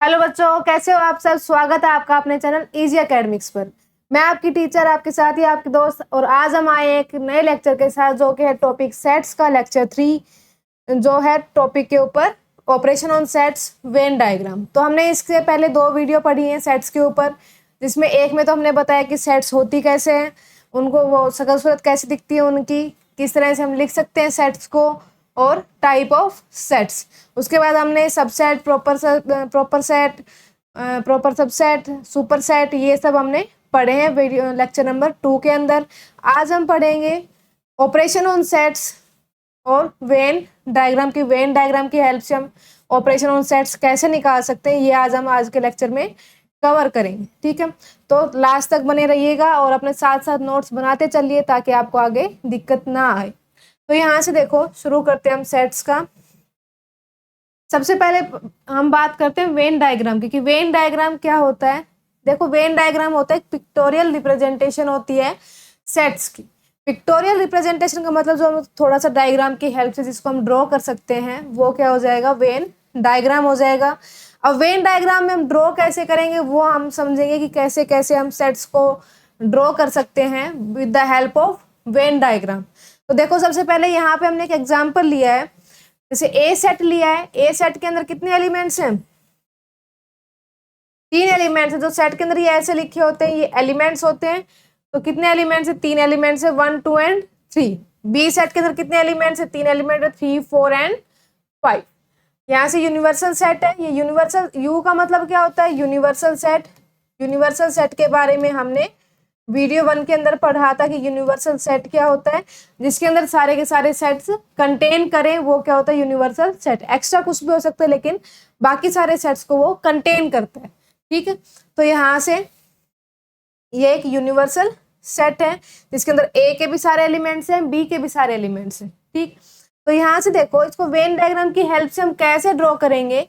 Hello बच्चों, कैसे हो आप सब। स्वागत है आपका अपने चैनल इजी एकेडमिक्स पर। मैं आपकी टीचर, आपके साथ ही आपके दोस्त, और आज हम आए एक नए लेक्चर के साथ जो कि है टॉपिक सेट्स का लेक्चर 3, जो है टॉपिक के ऊपर operation on sets Venn diagram. तो हमने इससे पहले 2 वीडियो पढ़ी हैं सेट्स के ऊपर, जिसमें एक में तो हमने बताया कि सेट्स होती कैसे हैं, उनको वो शकल सूरत कैसे दिखती है उनकी, किस तरह से हम लिख सकते हैं सेट्स को, और टाइप ऑफ सेट्स। उसके बाद हमने subset, proper set, proper subset, super set, ये सब हमने पढ़े हैं वीडियो लेक्चर नंबर 2 के अंदर। आज हम पढ़ेंगे ऑपरेशन ऑन सेट्स और वेन डायग्राम की हेल्प से हम ऑपरेशन ऑन सेट्स कैसे निकाल सकते हैं, ये आज के लेक्चर में कवर करेंगे। ठीक है, तो लास्ट तक बने रहिएगा और अपने साथ साथ नोट्स बनाते चलिए ताकि आपको आगे दिक्कत ना आए। तो यहाँ से देखो, शुरू करते हैं हम सेट्स का। सबसे पहले हम बात करते हैं वेन डायग्राम की, कि वेन डायग्राम क्या होता है। देखो, वेन डायग्राम होता है पिक्टोरियल रिप्रेजेंटेशन होती है सेट्स की। पिक्टोरियल रिप्रेजेंटेशन का मतलब जो हम थोड़ा सा डायग्राम की हेल्प से जिसको हम ड्रॉ कर सकते हैं वो क्या हो जाएगा, वेन डायग्राम हो जाएगा। अब वेन डायग्राम में हम ड्रॉ कैसे करेंगे वो हम समझेंगे कि कैसे कैसे हम सेट्स को ड्रॉ कर सकते हैं with the help of Venn diagram. तो देखो, सबसे पहले यहाँ पे हमने एक एग्जाम्पल लिया है, जैसे ए सेट लिया है। ए सेट के अंदर कितने एलिमेंट्स हैं? 3 एलिमेंट्स हैं। जो सेट के अंदर ये ऐसे लिखे होते हैं, ये एलिमेंट्स होते हैं। तो कितने एलिमेंट्स हैं? 3 एलिमेंट्स है, 1, 2 एंड 3। बी सेट के अंदर कितने एलिमेंट्स है? 3 एलिमेंट है, 3, 4 एंड 5। यहाँ से यूनिवर्सल सेट है। ये यूनिवर्सल, यू का मतलब क्या होता है? Universal set. यूनिवर्सल सेट के बारे में हमने वीडियो 1 के अंदर पढ़ा था कि यूनिवर्सल सेट क्या होता है, जिसके अंदर सारे के सारे सेट्स कंटेन करें, वो क्या होता है? Universal set. एक्स्ट्रा कुछ भी हो सकता है लेकिन बाकी सारे सेट्स को वो कंटेन करता है। ठीक है, तो यहाँ से ये एक यूनिवर्सल सेट है जिसके अंदर ए के भी सारे एलिमेंट्स हैं, बी के भी सारे एलिमेंट्स हैं। ठीक, तो यहाँ से देखो, इसको वेन डायग्राम की हेल्प से हम कैसे ड्रॉ करेंगे।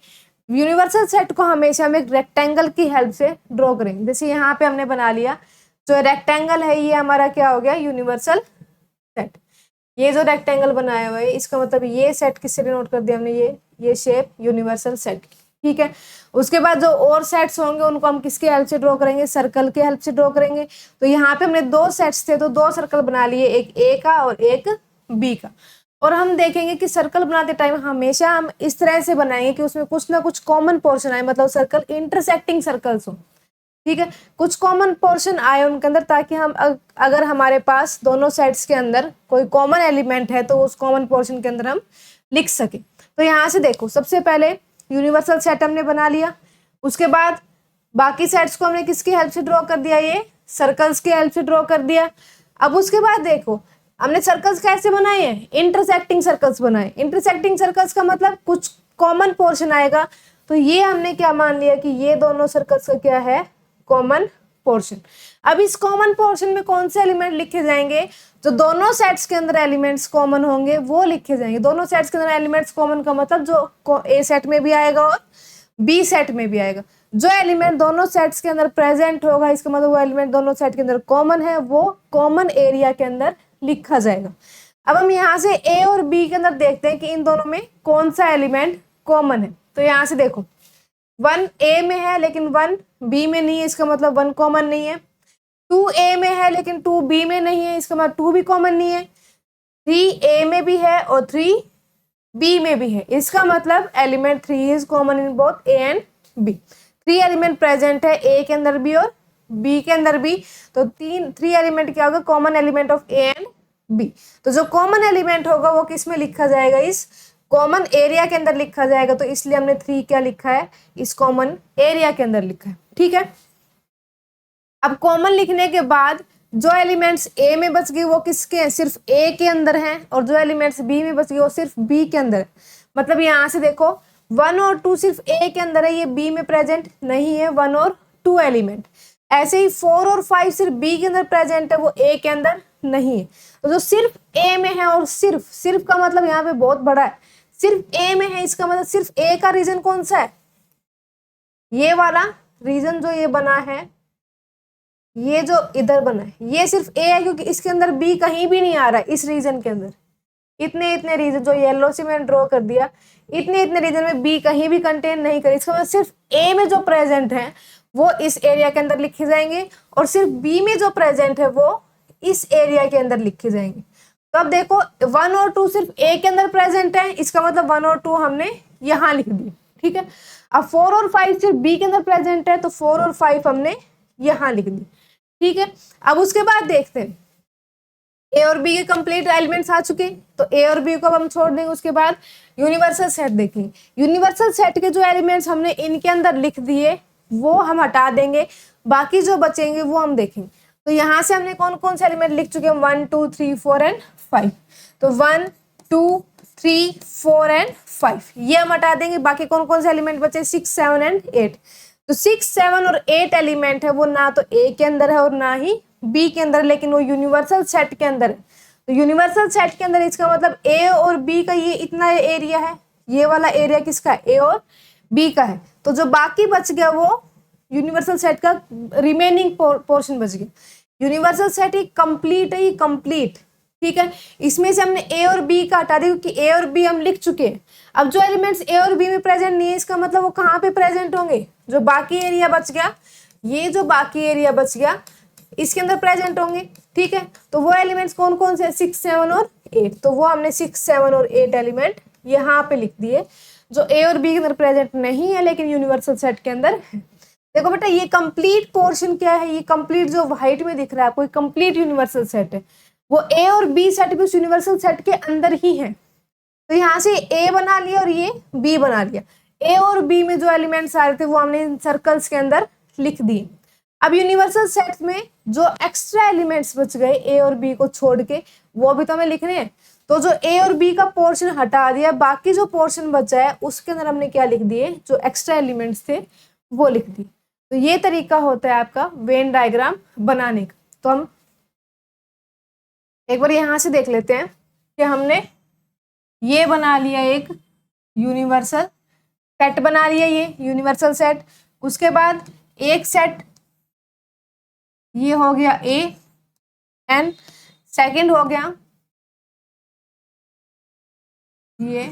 यूनिवर्सल सेट को हमेशा हम एक रेक्टेंगल की हेल्प से ड्रॉ करेंगे। जैसे यहाँ पे हमने बना लिया, जो रेक्टेंगल है ये हमारा क्या हो गया? Universal set. ये जो रेक्टेंगल बनाया हुआ है इसका मतलब ये सेट किससे डिनोट कर दिया हमने? ये शेप यूनिवर्सल सेट। ठीक है, उसके बाद जो और सेट्स होंगे उनको हम किसके हेल्प से ड्रॉ करेंगे? सर्कल के हेल्प से ड्रॉ करेंगे। तो यहाँ पे हमने 2 सेट्स थे तो 2 सर्कल बना लिए, एक ए का और एक बी का। और हम देखेंगे कि सर्कल बनाते टाइम हमेशा हम इस तरह से बनाएंगे कि उसमें कुछ ना कुछ कॉमन पोर्शन आए, मतलब सर्कल इंटरसेक्टिंग सर्कल्स हो। ठीक है, कुछ कॉमन पोर्शन आए उनके अंदर, ताकि हम अगर हमारे पास दोनों सेट्स के अंदर कोई कॉमन एलिमेंट है तो उस कॉमन पोर्शन के अंदर हम लिख सके। तो यहाँ से देखो, सबसे पहले यूनिवर्सल सेट हमने बना लिया। उसके बाद बाकी सेट्स को हमने किसकी हेल्प से ड्रॉ कर दिया? ये सर्कल्स की हेल्प से ड्रॉ कर दिया। अब उसके बाद देखो, हमने सर्कल्स कैसे बनाए हैं? इंटरसेक्टिंग सर्कल्स बनाए। इंटरसेक्टिंग सर्कल्स का मतलब कुछ कॉमन पोर्शन आएगा। तो ये हमने क्या मान लिया कि ये दोनों सर्कल्स का क्या है? Common portion. अब इस कॉमन पोर्शन में कौन से एलिमेंट लिखे जाएंगे? जो दोनों सेट्स के अंदर एलिमेंट्स कॉमन होंगे वो लिखे जाएंगे। दोनों सेट्स के अंदर एलिमेंट्स कॉमन का मतलब जो ए सेट में भी आएगा और बी सेट में भी आएगा। जो एलिमेंट दोनों सेट्स के अंदर प्रेजेंट होगा इसका मतलब वो एलिमेंट दोनों सेट के अंदर कॉमन है, वो कॉमन एरिया के अंदर लिखा जाएगा। अब हम यहाँ से ए और बी के अंदर देखते हैं कि इन दोनों में कौन सा एलिमेंट कॉमन है। तो यहाँ से देखो, 1 ए में है लेकिन 1 बी में नहीं है, इसका मतलब 1 कॉमन नहीं है। 2 ए में है लेकिन 2 बी में नहीं है, इसका मतलब 2 भी कॉमन नहीं है। 3 ए में भी है और 3 बी में भी है, इसका मतलब element 3 is common in both A and B. 3 element present है ए के अंदर भी और बी के अंदर भी। तो 3 एलिमेंट क्या होगा? Common element of A and B. तो जो कॉमन एलिमेंट होगा वो किस में लिखा जाएगा? इस कॉमन एरिया के अंदर लिखा जाएगा। तो इसलिए हमने 3 क्या लिखा है? इस कॉमन एरिया के अंदर लिखा है। ठीक है, अब कॉमन लिखने के बाद जो एलिमेंट्स ए में बच गए वो किसके हैं? सिर्फ ए के अंदर हैं, और जो एलिमेंट्स बी में बच गए वो सिर्फ बी के अंदर है। मतलब यहाँ से देखो, 1 और 2 सिर्फ ए के अंदर है, ये बी में प्रेजेंट नहीं है 1 और 2 एलिमेंट। ऐसे ही 4 और 5 सिर्फ बी के अंदर प्रेजेंट है, वो ए के अंदर नहीं है। तो जो सिर्फ ए में है, और सिर्फ का मतलब यहाँ पे बहुत बड़ा है, सिर्फ ए में है, इसका मतलब सिर्फ ए का रीजन कौन सा है? ये वाला रीजन जो ये बना है, ये जो इधर बना है, ये सिर्फ ए है क्योंकि इसके अंदर बी कहीं भी नहीं आ रहा है इस रीजन के अंदर। इतने इतने रीजन जो येलो से मैंने ड्रॉ कर दिया, इतने इतने रीजन में बी कहीं भी कंटेन नहीं करें। इसका मतलब सिर्फ ए में जो प्रेजेंट है वो इस एरिया के अंदर लिखे जाएंगे और सिर्फ बी में जो प्रेजेंट है वो इस एरिया के अंदर लिखे जाएंगे। तो अब देखो 1 और 2 सिर्फ ए के अंदर प्रेजेंट है, इसका मतलब 1 और 2 हमने यहाँ लिख दी, ठीक है। अब 4 और 5 सिर्फ बी के अंदर प्रेजेंट है, तो 4 और 5 हमने यहाँ लिख दी, ठीक है। अब उसके बाद देखते हैं ए और बी के कंप्लीट एलिमेंट्स आ चुके, तो ए और बी को अब हम छोड़ देंगे। उसके बाद यूनिवर्सल सेट देखेंगे। यूनिवर्सल सेट के जो एलिमेंट्स हमने इनके अंदर लिख दिए वो हम हटा देंगे, बाकी जो बचेंगे वो हम देखेंगे। तो यहाँ से हमने कौन कौन से एलिमेंट लिख चुके हैं, 1 2 3 4 एंड 5। तो 1 2 3 4 एंड 5 ये हम हटा देंगे। बाकी कौन कौन से एलिमेंट बचे, 6 7 एंड 8। तो 6 7 और 8 एलिमेंट है वो ना तो ए के अंदर है और ना ही बी के अंदर, लेकिन वो यूनिवर्सल सेट के अंदर है। तो यूनिवर्सल सेट के अंदर इसका मतलब ए और बी का ये इतना एरिया है, ये वाला एरिया किसका है, ए और बी का है। तो जो बाकी बच गया वो यूनिवर्सल सेट का रिमेनिंग पोर्शन बच गया। यूनिवर्सल सेट ही कंप्लीट है, ही कंप्लीट, ठीक है। इसमें से हमने ए और बी का हटा दिया क्योंकि ए और बी हम लिख चुके हैं। अब जो एलिमेंट्स ए और बी में प्रेजेंट नहीं है, इसका मतलब वो कहाँ पे प्रेजेंट होंगे, जो बाकी एरिया बच गया, ये जो बाकी एरिया बच गया इसके अंदर प्रेजेंट होंगे, ठीक है। तो वो एलिमेंट्स कौन कौन से, 6 7 और 8। तो वो हमने 6 7 और 8 एलिमेंट यहाँ पे लिख दिए जो ए और बी के अंदर प्रेजेंट नहीं है लेकिन यूनिवर्सल सेट के अंदर है। देखो बेटा ये कंप्लीट पोर्शन क्या है, ये कंप्लीट जो व्हाइट में दिख रहा है आपको कंप्लीट यूनिवर्सल सेट है, वो ए और बी सेट भी उस यूनिवर्सल सेट के अंदर ही है। तो यहाँ से ए बना लिया और ये बी बना लिया। ए और बी में जो एलिमेंट्स आ रहे थे वो हमने इन सर्कल्स के अंदर लिख दिए। अब यूनिवर्सल सेट में जो एक्स्ट्रा एलिमेंट्स बच गए ए और बी को छोड़ के वो भी तो हमें लिखने हैं। तो जो ए और बी का पोर्शन हटा दिया, बाकी जो पोर्शन बचा है उसके अंदर हमने क्या लिख दिए, जो एक्स्ट्रा एलिमेंट्स थे वो लिख दिए। तो ये तरीका होता है आपका वेन डायग्राम बनाने का। तो हम एक बार यहाँ से देख लेते हैं कि हमने ये बना लिया, एक यूनिवर्सल सेट बना लिया, ये यूनिवर्सल सेट। उसके बाद एक सेट ये हो गया ए एंड सेकंड हो गया ये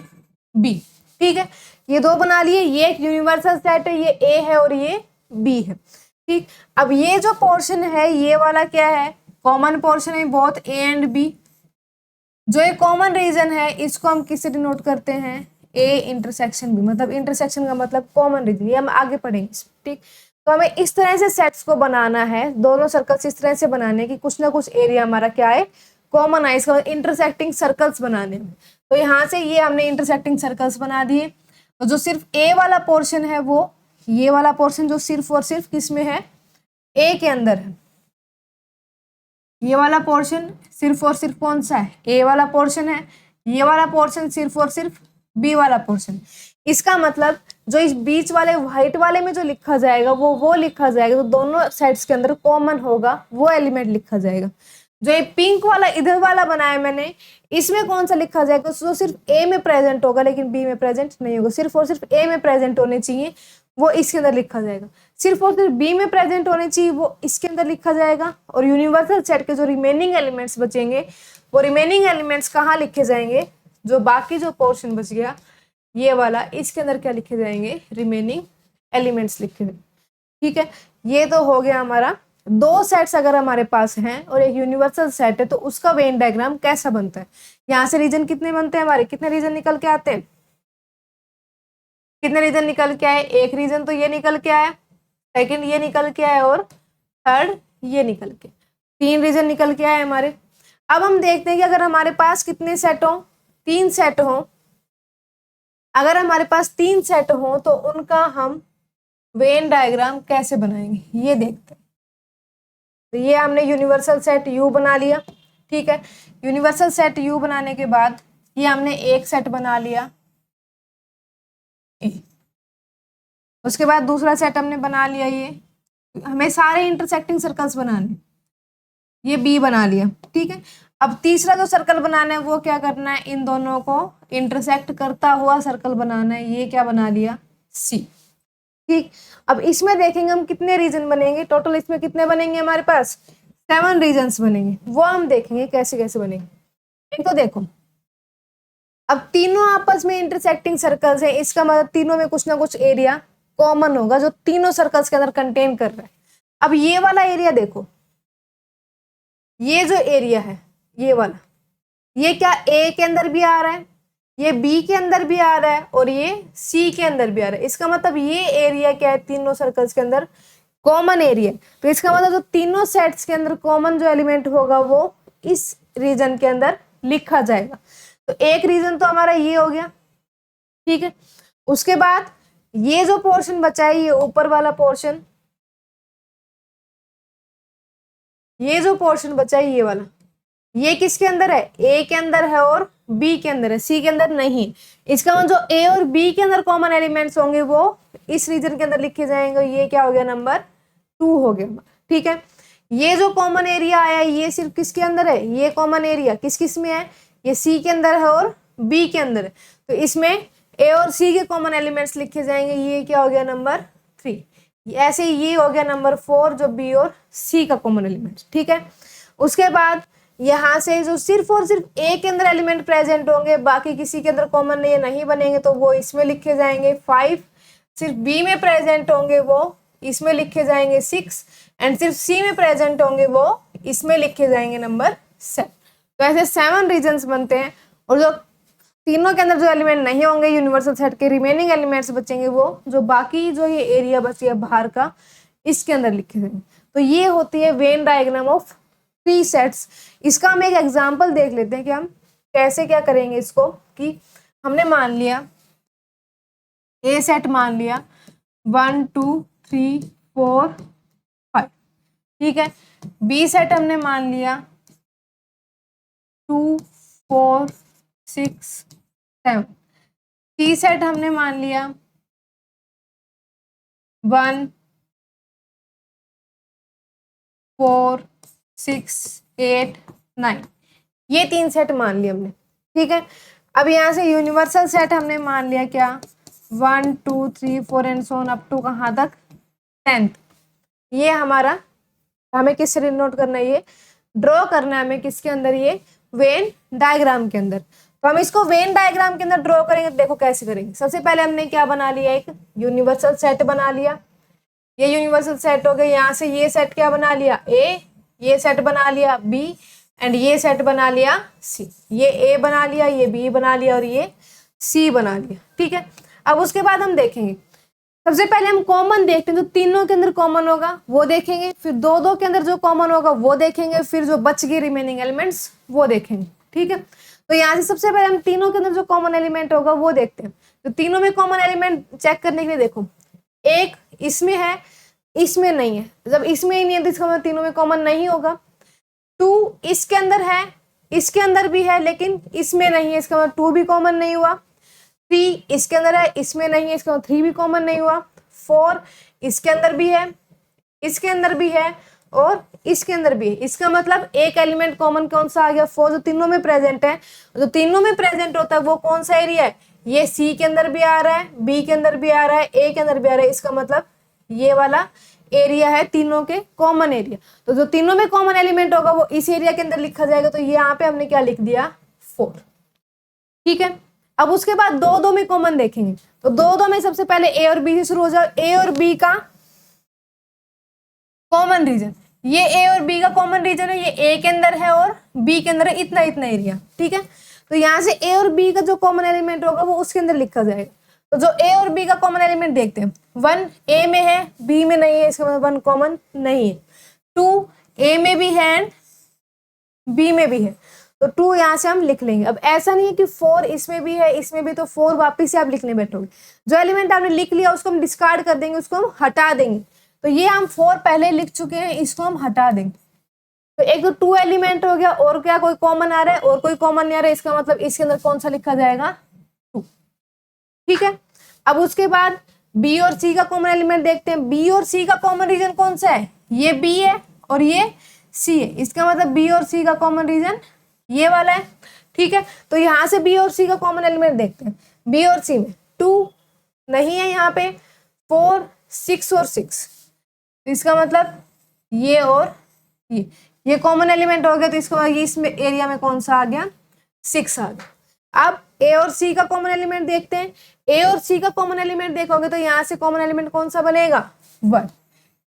बी, ठीक है। ये दो बना लिए, ये एक यूनिवर्सल सेट है, ये ए है और ये बी है, ठीक। अब ये जो पोर्शन है ये वाला क्या है, कॉमन पोर्शन है बहुत, ए एंड बी। जो ये कॉमन रीजन है इसको हम किससे डिनोट करते हैं, ए इंटरसेक्शन बी। मतलब इंटरसेक्शन का मतलब कॉमन रीजन, ये हम आगे पढ़ेंगे, ठीक। तो हमें इस तरह से सेट्स को बनाना है, दोनों सर्कल्स इस तरह से बनाने की कुछ ना कुछ एरिया हमारा क्या है, कॉमन है। इसका इंटरसेक्टिंग सर्कल्स बनाने में, तो यहाँ से ये हमने इंटरसेक्टिंग सर्कल्स बना दिए। तो जो सिर्फ ए वाला पोर्शन है वो ये वाला पोर्शन जो सिर्फ और सिर्फ किसमें है, ए के अंदर है। ये वाला पोर्शन सिर्फ और सिर्फ कौन सा है, ए वाला पोर्शन है। ये वाला पोर्शन सिर्फ और सिर्फ बी वाला पोर्शन। इसका मतलब जो इस बीच वाले व्हाइट वाले में जो लिखा जाएगा वो लिखा जाएगा, तो दोनों साइड्स के अंदर कॉमन होगा वो एलिमेंट लिखा जाएगा। जो ये पिंक वाला इधर वाला बनाया मैंने, इसमें कौन सा लिखा जाएगा, जो सिर्फ ए में प्रेजेंट होगा लेकिन बी में प्रेजेंट नहीं होगा। सिर्फ और सिर्फ ए में प्रेजेंट होने चाहिए वो इसके अंदर लिखा जाएगा, सिर्फ और सिर्फ बी में प्रेजेंट होने चाहिए वो इसके अंदर लिखा जाएगा। और यूनिवर्सल सेट के जो रिमेनिंग एलिमेंट्स बचेंगे वो रिमेनिंग एलिमेंट्स कहाँ लिखे जाएंगे, जो बाकी जो पोर्शन बच गया ये वाला, इसके अंदर क्या लिखे जाएंगे, रिमेनिंग एलिमेंट्स लिखे जाएंगे, ठीक है। ये तो हो गया हमारा दो सेट्स अगर हमारे पास हैं और एक यूनिवर्सल सेट है तो उसका वेन डायग्राम कैसा बनता है। यहाँ से रीजन कितने बनते हैं हमारे, कितने रीजन निकल के आते हैं, कितने रीजन निकल के आए, एक रीजन तो ये निकल के आया, सेकंड ये निकल के आया और थर्ड ये निकल के, 3 रीजन निकल के आए हमारे। अब हम देखते हैं कि अगर हमारे पास कितने सेट हो, 3 सेट हो। अगर हमारे पास 3 सेट हो तो उनका हम वेन डायग्राम कैसे बनाएंगे ये देखते हैं। तो ये हमने यूनिवर्सल सेट यू बना लिया, ठीक है। यूनिवर्सल सेट यू बनाने के बाद ये हमने एक सेट बना लिया ए। उसके बाद दूसरा सेट हमने बना लिया, ये हमें सारे इंटरसेक्टिंग सर्कल्स बनाने, ये बी बना लिया, ठीक है। अब तीसरा जो सर्कल बनाना है वो क्या करना है, इन दोनों को इंटरसेक्ट करता हुआ सर्कल बनाना है, ये क्या बना लिया, सी, ठीक। अब इसमें देखेंगे हम कितने रीजन बनेंगे, टोटल इसमें कितने बनेंगे हमारे पास, 7 रीजन्स बनेंगे। वो हम देखेंगे कैसे कैसे बनेंगे। एक तो देखो अब तीनों आपस में इंटरसेक्टिंग सर्कल्स हैं, इसका मतलब तीनों में कुछ ना कुछ एरिया कॉमन होगा जो तीनों सर्कल्स के अंदर कंटेन कर रहा है। अब ये वाला एरिया देखो, ये जो एरिया है ये वाला, ये क्या ए के अंदर भी आ रहा है, ये बी के अंदर भी आ रहा है और ये सी के अंदर भी आ रहा है। इसका मतलब ये एरिया क्या है, तीनों सर्कल्स के अंदर कॉमन एरिया। तो इसका मतलब जो तीनों सेट्स के अंदर कॉमन जो एलिमेंट होगा वो इस रीजन के अंदर लिखा जाएगा। तो एक रीजन तो हमारा ये हो गया, ठीक है। उसके बाद ये जो पोर्शन बचा है, ये ऊपर वाला पोर्शन, ये जो पोर्शन बचा है ये वाला, ये किसके अंदर है, ए के अंदर है और बी के अंदर है, सी के अंदर नहीं। इसका मतलब जो ए और बी के अंदर कॉमन एलिमेंट्स होंगे वो इस रीजन के अंदर लिखे जाएंगे। ये क्या हो गया, नंबर 2 हो गया, ठीक है। ये जो कॉमन एरिया आया ये सिर्फ किसके अंदर है, ये कॉमन एरिया किस किस में है, ये सी के अंदर है और बी के अंदर है। तो इसमें ए और सी के कॉमन एलिमेंट्स लिखे जाएंगे। ये क्या हो गया, नंबर 3। ऐसे ये हो गया नंबर 4 जो बी और सी का कॉमन एलिमेंट, ठीक है। उसके बाद यहाँ से जो सिर्फ और सिर्फ ए के अंदर एलिमेंट प्रेजेंट होंगे, बाकी किसी के अंदर कॉमन नहीं बनेंगे, तो वो इसमें लिखे जाएंगे 5। सिर्फ बी में प्रेजेंट होंगे वो इसमें लिखे जाएंगे 6 एंड सिर्फ सी में प्रेजेंट होंगे वो इसमें लिखे जाएंगे नंबर 7। तो ऐसे 7 रीजन्स बनते हैं और जो तीनों के अंदर जो एलिमेंट नहीं होंगे यूनिवर्सल सेट के, रिमेनिंग एलिमेंट्स बचेंगे वो जो बाकी जो ये एरिया बची है बाहर का, इसके अंदर लिखे जाएंगे। तो ये होती है वेन डायग्राम ऑफ 3 सेट्स। इसका हम एक एग्जांपल देख लेते हैं कि हम कैसे क्या करेंगे इसको। कि हमने मान लिया ए सेट, मान लिया 1 2 3 4 5, ठीक है। बी सेट हमने मान लिया 2 4 6 7। सी सेट हमने मान लिया 1 4 6 8 9। ये 3 सेट मान लिया हमने, ठीक है। अब यहाँ से यूनिवर्सल सेट हमने मान लिया क्या, 1 2 3 4 and so on up to कहाँ तक, 10th। ये हमारा, हमें किस से नोट करना है, ये ड्रॉ करना है हमें किसके अंदर, ये वेन डायग्राम के अंदर। तो हम इसको वेन डायग्राम के अंदर ड्रॉ करेंगे। देखो कैसे करेंगे। सबसे पहले हमने क्या बना लिया, एक यूनिवर्सल सेट बना लिया। ये यूनिवर्सल सेट हो गया। यहाँ से ये सेट क्या बना लिया, ए, ये सेट बना लिया बी एंड ये सेट बना लिया सी। ये ए बना लिया, ये बी बना लिया और ये सी बना लिया, ठीक है। अब उसके बाद हम देखेंगे, सबसे पहले हम कॉमन देखते हैं। जो तीनों के अंदर कॉमन होगा वो देखेंगे, फिर दो दो के अंदर जो कॉमन होगा वो देखेंगे, फिर जो बच गए रिमेनिंग एलिमेंट्स वो देखेंगे, ठीक है। तो यहाँ से सबसे पहले हम तीनों के अंदर जो कॉमन एलिमेंट होगा वो देखते हैं। तो तीनों में कॉमन एलिमेंट चेक करने के लिए देखो, एक इसमें है, इसमें नहीं है। जब इसमें ही नहीं है तो इसका मतलब तीनों में कॉमन नहीं होगा। 2 इसके अंदर है, इसके अंदर भी है, लेकिन इसमें नहीं है, इसका मतलब 2 भी कॉमन नहीं हुआ। 3 इसके अंदर है, इसमें नहीं है, इसका मतलब 3 भी कॉमन नहीं हुआ। 4 इसके अंदर भी है, इसके अंदर भी है और इसके अंदर भी है। इसका मतलब एक एलिमेंट कॉमन कौन सा आ गया, 4, जो तीनों में प्रेजेंट है। जो तीनों में प्रेजेंट होता है वो कौन सा एरिया है, ये सी के अंदर भी आ रहा है, बी के अंदर भी आ रहा है, ए के अंदर भी आ रहा है। इसका मतलब ये वाला एरिया है तीनों के कॉमन एरिया। तो जो तीनों में कॉमन एलिमेंट होगा वो इस एरिया के अंदर लिखा जाएगा। तो यहाँ पे हमने क्या लिख दिया, 4, ठीक है। अब उसके बाद दो दो में कॉमन देखेंगे। तो दो दो में सबसे पहले ए और बी से शुरू हो जाओ। ए और बी का कॉमन रीजन, ये ए और बी का कॉमन रीजन है, ये ए के अंदर है और बी के अंदर है, इतना इतना एरिया, ठीक है। तो यहाँ से ए और बी का जो कॉमन एलिमेंट होगा वो उसके अंदर लिखा जाएगा। तो जो ए और बी का कॉमन एलिमेंट देखते हैं, 1 ए में है, बी में नहीं है, इसका मतलब 1 कॉमन नहीं है। 2 ए में भी है एंड बी में भी है, तो 2 यहाँ से हम लिख लेंगे। अब ऐसा नहीं है कि 4 इसमें भी है, इसमें भी, तो 4 वापिस से आप लिखने बैठोगे। जो एलिमेंट आपने लिख लिया उसको हम डिस्कार्ड कर देंगे, उसको हम हटा देंगे। तो ये हम 4 पहले लिख चुके हैं, इसको हम हटा देंगे। तो एक तो 2 एलिमेंट हो गया, और क्या कोई कॉमन आ रहा है, और कोई कॉमन नहीं आ रहा है, इसका मतलब इसके अंदर कौन सा लिखा जाएगा, 2, ठीक है। अब उसके बाद बी और सी का कॉमन एलिमेंट देखते हैं। बी और सी का कॉमन रीजन कौन सा है, ये बी है और ये सी है। इसका मतलब बी और सी का कॉमन रीजन ये वाला है, ठीक है। तो यहाँ से बी और सी का कॉमन एलिमेंट देखते हैं। बी और सी में 2 नहीं है, यहाँ पे 4 6 और 6, इसका मतलब ये और ये कॉमन एलिमेंट हो गया। तो इसको इसमें एरिया में कौन सा आ गया, 6 आ गया। अब ए और सी का कॉमन एलिमेंट देखते हैं। ए और सी का कॉमन एलिमेंट देखोगे तो यहाँ से कॉमन एलिमेंट कौन सा बनेगा, 1।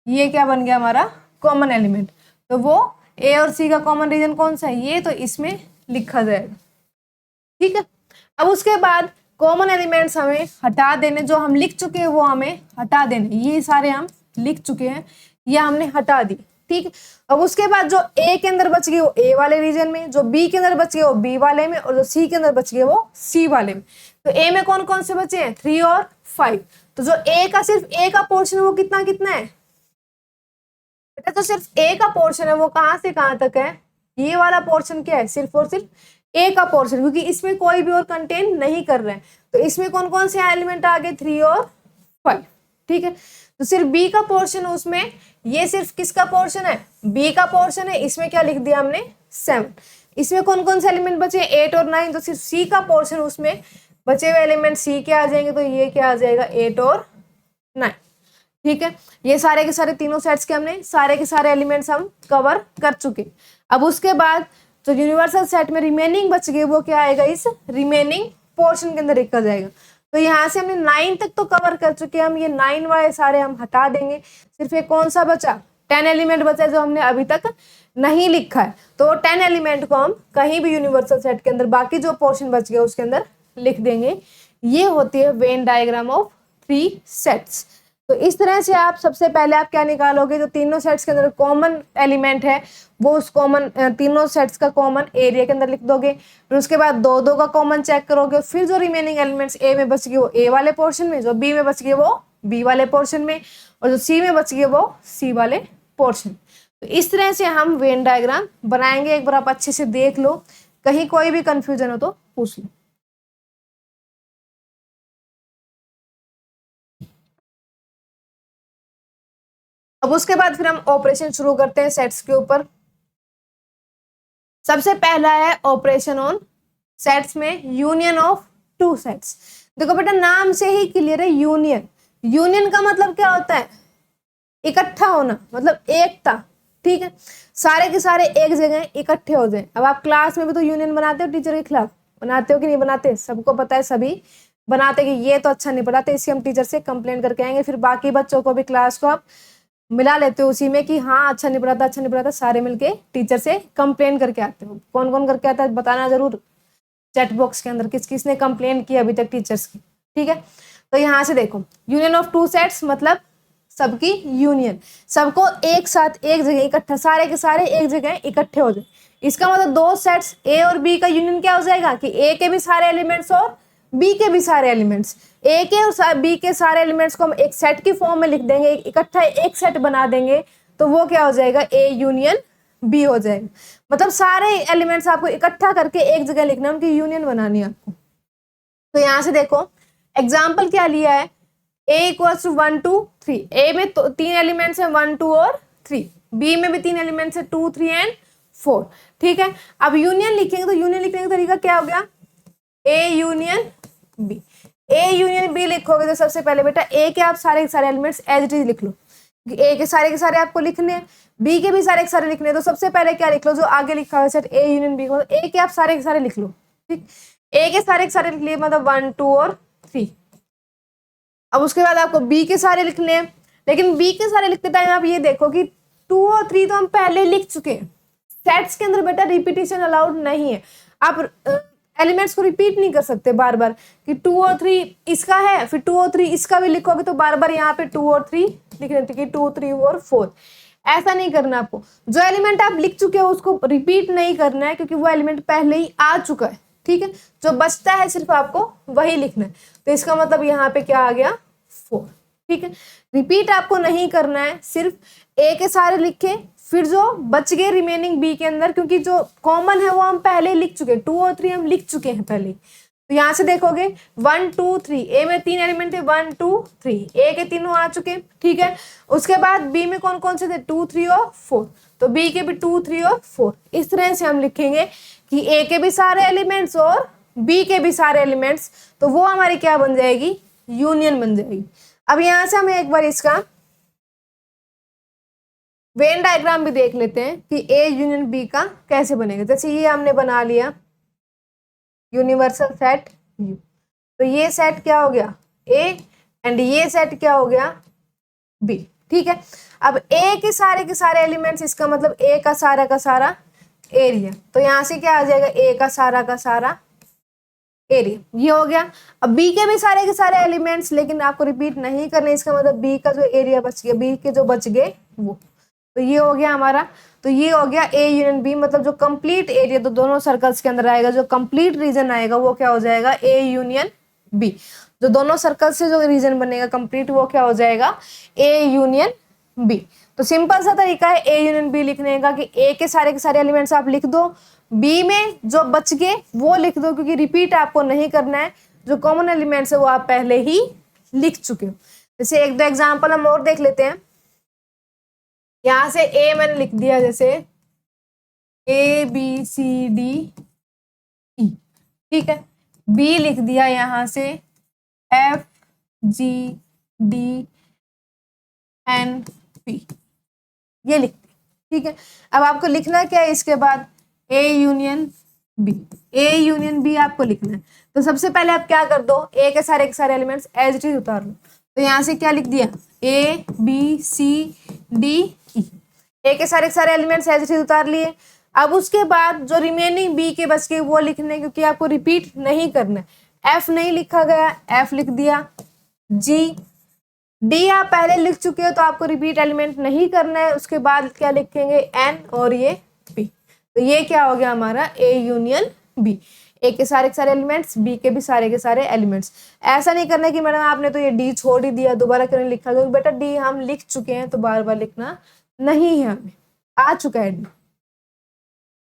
ये क्या बन गया हमारा कॉमन एलिमेंट। तो वो ए और सी का कॉमन रीजन कौन सा है, ये तो इसमें लिखा जाएगा। ठीक है, अब उसके बाद कॉमन एलिमेंट्स हमें हटा देने, जो हम लिख चुके हैं वो हमें हटा देने। ये सारे हम लिख चुके हैं, ये हमने हटा दी। ठीक है, अब उसके बाद जो ए के अंदर बच गए वो ए वाले रीजन में, जो बी के अंदर बच गए वो बी वाले में, और जो सी के अंदर बच गए वो सी वाले में। तो ए में कौन कौन से बचे हैं, 3 और 5। तो जो ए का सिर्फ ए का पोर्शन है वो कितना कितना है बेटा, तो सिर्फ ए का पोर्शन है वो कहां से कहां तक है, ये वाला पोर्शन क्या है, सिर्फ और सिर्फ ए का पोर्शन, क्योंकि इसमें कोई भी और कंटेन नहीं कर रहे हैं। तो इसमें कौन कौन से एलिमेंट आ गए, 3 और 5। ठीक है, तो सिर्फ बी का पोर्शन, उसमें ये सिर्फ किसका पोर्शन है, बी का पोर्शन है। इसमें क्या लिख दिया हमने, 7। इसमें कौन कौन से एलिमेंट बचे, 8 और 9। तो सिर्फ सी का पोर्शन, उसमें बचे हुए एलिमेंट सी के आ जाएंगे। तो ये क्या आ जाएगा, 8 और 9। ठीक है, ये सारे के सारे तीनों सेट्स के हमने सारे के सारे एलिमेंट्स हम कवर कर चुके। अब उसके बाद जो यूनिवर्सल सेट में रिमेनिंग बच गए वो क्या आएगा, इस रिमेनिंग पोर्शन के अंदर लिखा जाएगा। तो यहाँ से हमने 9 तक तो कवर कर चुके हैं हम, ये 9 वाले सारे हम हटा देंगे। सिर्फ एक कौन सा बचा, 10 एलिमेंट बचा जो हमने अभी तक नहीं लिखा है। तो 10 एलिमेंट को हम कहीं भी यूनिवर्सल सेट के अंदर, बाकी जो पोर्शन बच गया उसके अंदर लिख देंगे। ये होती है वेन डायग्राम ऑफ 3 सेट्स। तो इस तरह से आप सबसे पहले आप क्या निकालोगे, जो तीनों सेट्स के अंदर कॉमन एलिमेंट है वो उस कॉमन तीनों सेट्स का कॉमन एरिया के अंदर लिख दोगे। फिर उसके बाद 2-2 का कॉमन चेक करोगे। फिर जो रिमेनिंग एलिमेंट्स ए में बच गए वो ए वाले पोर्शन में, जो बी में बच गए वो बी वाले पोर्शन में, और जो सी में बच गए वो सी वाले पोर्शन। तो इस तरह से हम वेन डायग्राम बनाएंगे। एक बार आप अच्छे से देख लो, कहीं कोई भी कंफ्यूजन हो तो पूछ लो। अब उसके बाद फिर हम ऑपरेशन शुरू करते हैं सेट्स के ऊपर। सबसे पहला है ऑपरेशन ऑन सेट्स में यूनियन ऑफ 2 सेट्स। देखो बेटा, नाम से ही क्लियर है, यूनियन। यूनियन का मतलब क्या होता है, इकट्ठा होना, मतलब एकता। ठीक है, सारे के सारे एक जगह इकट्ठे हो जाए। अब आप क्लास में भी तो यूनियन बनाते हो, टीचर के खिलाफ बनाते हो कि नहीं बनाते, सबको पता है, सभी बनाते कि ये तो अच्छा नहीं पढ़ाते, इसकी हम टीचर से कंप्लेन करके आएंगे। फिर बाकी बच्चों को भी क्लास को आप मिला लेते हो उसी में कि हाँ अच्छा नहीं पढ़ाता, अच्छा नहीं पढ़ाता, सारे मिलके टीचर से कंप्लेन करके आते हो। कौन कौन करके आता है बताना जरूर चैट बॉक्स के अंदर, किस किसने कंप्लेन की अभी तक टीचर्स की। ठीक है, तो यहाँ से देखो, यूनियन ऑफ 2 सेट्स मतलब सबकी यूनियन, सबको एक साथ एक जगह इकट्ठा, सारे के सारे एक जगह इकट्ठे हो जाए। इसका मतलब 2 सेट्स ए और बी का यूनियन क्या हो जाएगा कि ए के भी सारे एलिमेंट्स और बी के भी सारे एलिमेंट्स। ए के और बी के सारे एलिमेंट्स को हम एक सेट की फॉर्म में लिख देंगे, इकट्ठा एक सेट बना देंगे। तो वो क्या हो जाएगा, ए यूनियन बी हो जाएगा। मतलब सारे एलिमेंट्स आपको इकट्ठा करके एक जगह लिखना, उनकी यूनियन बनानी है आपको। तो यहाँ से देखो एग्जाम्पल क्या लिया है, a इक्वल्स टू 1 2 3। ए में तो 3 एलिमेंट्स है 1 2 और 3, बी में भी 3 एलिमेंट्स है 2 3 एंड 4। ठीक है, अब यूनियन लिखेंगे तो यूनियन लिखने का तरीका क्या हो गया, A union B. A union B लिखोगे तो सबसे पहले बेटा ए के आप सारे के सारे एलिमेंट्स एज इट इज लिख लो। ए के सारे आपको लिखने हैं, बी के भी सारे के सारे लिखने हैं। तो सबसे पहले क्या लिख लो, जो आगे लिखा हुआ सेट ए यूनियन बी को, ए के आप सारे के सारे लिख लो। ठीक, ए के सारे लिख लिए, मतलब 1 2 और 3। अब उसके बाद आपको बी के सारे लिखने हैं, लेकिन बी के सारे लिखते टाइम आप ये देखो कि 2 और 3 तो हम पहले लिख चुके हैं। सेट्स के अंदर बेटा रिपीटिशन अलाउड नहीं है, आप एलिमेंट्स को रिपीट नहीं कर सकते बार बार कि 2 और 3 इसका है, फिर 2 और 3 इसका भी लिखोगे तो बार बार यहाँ पे 2 और 3 लिखने कि 2 3 और 4। ऐसा नहीं करना आपको, जो एलिमेंट आप लिख चुके हो उसको रिपीट नहीं करना है, क्योंकि वो एलिमेंट पहले ही आ चुका है। ठीक है, जो बचता है सिर्फ आपको वही लिखना है। तो इसका मतलब यहाँ पे क्या आ गया, 4। ठीक है, रिपीट आपको नहीं करना है, सिर्फ ए के सारे लिखे, फिर जो बच गए रिमेनिंग बी के अंदर, क्योंकि जो कॉमन है वो हम पहले लिख चुके हैं, 2 और 3 हम लिख चुके हैं पहले। तो यहाँ से देखोगे 1 2 3, ए में 3 एलिमेंट थे 1 2 3, ए के तीनों आ चुके। ठीक है, उसके बाद बी में कौन कौन से थे 2 3 और 4, तो बी के भी 2 3 और 4। इस तरह से हम लिखेंगे कि ए के भी सारे एलिमेंट्स और बी के भी सारे एलिमेंट्स, तो वो हमारी क्या बन जाएगी, यूनियन बन जाएगी। अब यहाँ से हम एक बार इसका वेन डायग्राम भी देख लेते हैं कि ए यूनियन बी का कैसे बनेगा। जैसे ये हमने बना लिया, यूनिवर्सल सेट यू। तो ये सेट क्या हो गया ए एंड ये सेट क्या हो गया बी। ठीक है, अब ए के सारे एलिमेंट्स, इसका मतलब ए का सारा एरिया, तो यहां से क्या आ जाएगा ए का सारा एरिया, ये हो गया। अब बी के भी सारे के सारे एलिमेंट्स, लेकिन आपको रिपीट नहीं करने, इसका मतलब बी का जो एरिया बच गया, बी के जो बच गए वो, तो ये हो गया हमारा। तो ये हो गया ए यूनियन बी, मतलब जो कंप्लीट एरिया तो दोनों सर्कल्स के अंदर आएगा, जो कंप्लीट रीजन आएगा वो क्या हो जाएगा ए यूनियन बी। जो दोनों सर्कल से जो रीजन बनेगा कंप्लीट वो क्या हो जाएगा ए यूनियन बी। तो सिंपल सा तरीका है ए यूनियन बी लिखने का कि ए के सारे एलिमेंट्स आप लिख दो, बी में जो बच गए वो लिख दो, क्योंकि रिपीट आपको नहीं करना है, जो कॉमन एलिमेंट्स है वो आप पहले ही लिख चुके हो। जैसे एक दो एग्जांपल हम और देख लेते हैं। यहां से ए मैंने लिख दिया, जैसे A B C D E, ठीक है। बी लिख दिया यहां से F G D N P, ये लिख दिया, ठीक है। अब आपको लिखना क्या है इसके बाद A union B, A union B आपको लिखना है। तो सबसे पहले आप क्या कर दो, ए के सारे एलिमेंट्स एज इट इज उतार लो। तो यहां से क्या लिख दिया A B C D E, ए के सारे एलिमेंट्स एज इट इज उतार लिए। अब उसके बाद जो रिमेनिंग बी के बच गए वो लिखने, क्योंकि आपको रिपीट नहीं करना है। एफ नहीं लिखा गया, एफ लिख दिया। जी डी आप पहले लिख चुके हो तो आपको रिपीट एलिमेंट नहीं करना है, उसके बाद क्या लिखेंगे एन और ये पी। तो ये क्या हो गया हमारा ए यूनियन बी, ए के सारे एलिमेंट्स, बी के भी सारे के सारे एलिमेंट्स। ऐसा नहीं करना कि मैडम आपने तो ये डी छोड़ ही दिया, दोबारा क्यों नहीं लिखा, क्योंकि बेटा डी हम लिख चुके हैं तो बार बार लिखना नहीं है, हमें आ चुका है डी।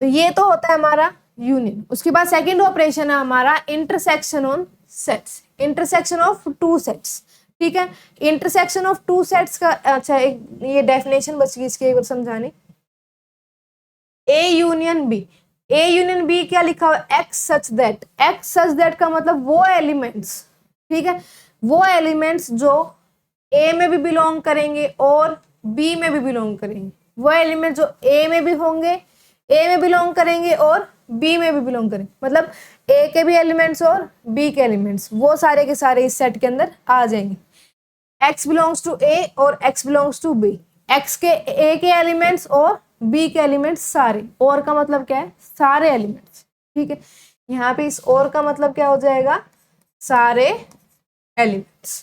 तो ये तो होता है हमारा यूनियन। उसके बाद सेकेंड ऑपरेशन है हमारा intersection on sets, intersection of two sets, ठीक है। इंटरसेक्शन ऑफ टू सेट्स का अच्छा एक ये डेफिनेशन बच गई इसकी, एक बार समझाने। A union B, A union B क्या लिखा हुआ x such that, x such that का मतलब वो एलिमेंट्स, ठीक है, वो एलिमेंट्स जो ए में भी बिलोंग करेंगे और बी में भी बिलोंग करेंगे, वो एलिमेंट जो ए में भी होंगे, ए में बिलोंग करेंगे और बी में भी बिलोंग करेंगे, मतलब ए के भी एलिमेंट्स और बी के एलिमेंट्स वो सारे के सारे इस सेट के अंदर आ जाएंगे। x बिलोंग्स टू ए और x belongs to B, x के a के एलिमेंट्स और b के एलिमेंट्स सारे, और का मतलब क्या है सारे एलिमेंट्स, ठीक है। यहाँ पे इस और का मतलब क्या हो जाएगा सारे एलिमेंट्स।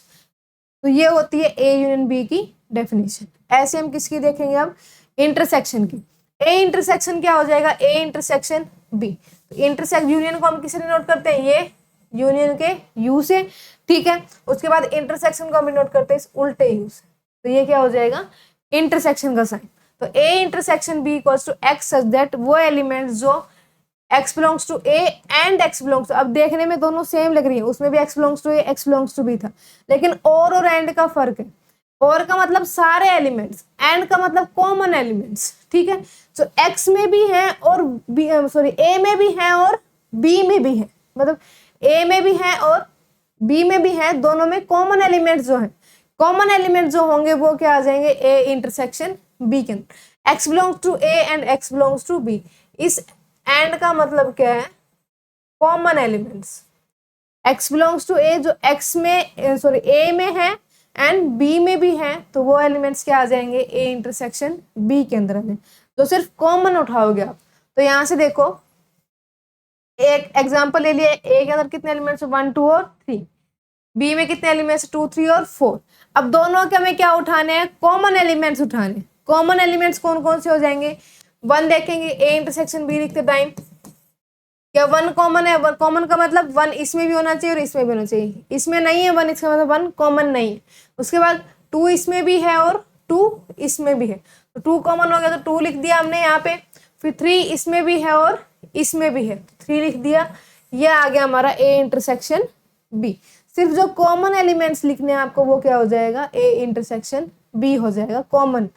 तो ये होती है ए यूनियन बी की डेफिनेशन। ऐसे हम किसकी देखेंगे अब इंटरसेक्शन की। ए इंटरसेक्शन क्या हो जाएगा ए इंटरसेक्शन बी। तो इंटरसेक्ट यूनियन को हम किससे नोट करते हैं ये यूनियन के यू से, ठीक है। उसके बाद इंटरसेक्शन को हम नोट करते हैं इस उल्टे यू से, तो ये क्या हो जाएगा इंटरसेक्शन का साइन। तो A intersection B equals to x such that वो एलिमेंट्स जो x belongs to A and x belongs to, अब देखने में दोनों सेम लग रही है, उसमें भी x belongs to A x belongs to B था, लेकिन और एंड का फर्क है। और का मतलब सारे एलिमेंट्स, एंड का मतलब कॉमन एलिमेंट्स, ठीक है। तो x में भी है और बी सॉरी ए में भी है और b में भी है, मतलब ए में भी है और बी में भी है, दोनों में कॉमन एलिमेंट्स जो है, कॉमन एलिमेंट्स जो होंगे वो क्या आ जाएंगे ए इंटरसेक्शन बी के अंदर। x belongs to A and x belongs to B, इस एंड का मतलब क्या है common elements. x belongs to A जो x में सॉरी ए में है एंड b में भी है, तो वो एलिमेंट्स क्या आ जाएंगे ए इंटरसेक्शन b के अंदर में, जो सिर्फ कॉमन उठाओगे आप। तो यहाँ से देखो एक एग्जांपल ले लिया, ए के अंदर कितने एलिमेंट्स 1 2 और 3, बी में कितने एलिमेंट्स 2 3 और 4। अब दोनों के हमें क्या उठाने हैं कॉमन एलिमेंट्स उठाने। कॉमन एलिमेंट्स कौन कौन से हो जाएंगे 1 देखेंगे ए इंटरसेक्शन बी लिखते टाइम, क्या 1 कॉमन है, 1 कॉमन का मतलब 1 इसमें भी होना चाहिए और इसमें भी होना चाहिए, इसमें नहीं है 1 इसका मतलब 1 कॉमन नहीं है। उसके बाद 2 इसमें भी है और 2 इसमें भी है, तो 2 कॉमन हो गया तो 2 लिख दिया हमने यहाँ पे। फिर 3 इसमें भी है और इसमें भी है, 3 लिख दिया। ये आ गया हमारा ए इंटरसेक्शन बी। सिर्फ जो कॉमन एलिमेंट्स लिखने हैं आपको वो क्या हो जाएगा ए इंटरसेक्शन बी हो जाएगा कॉमन।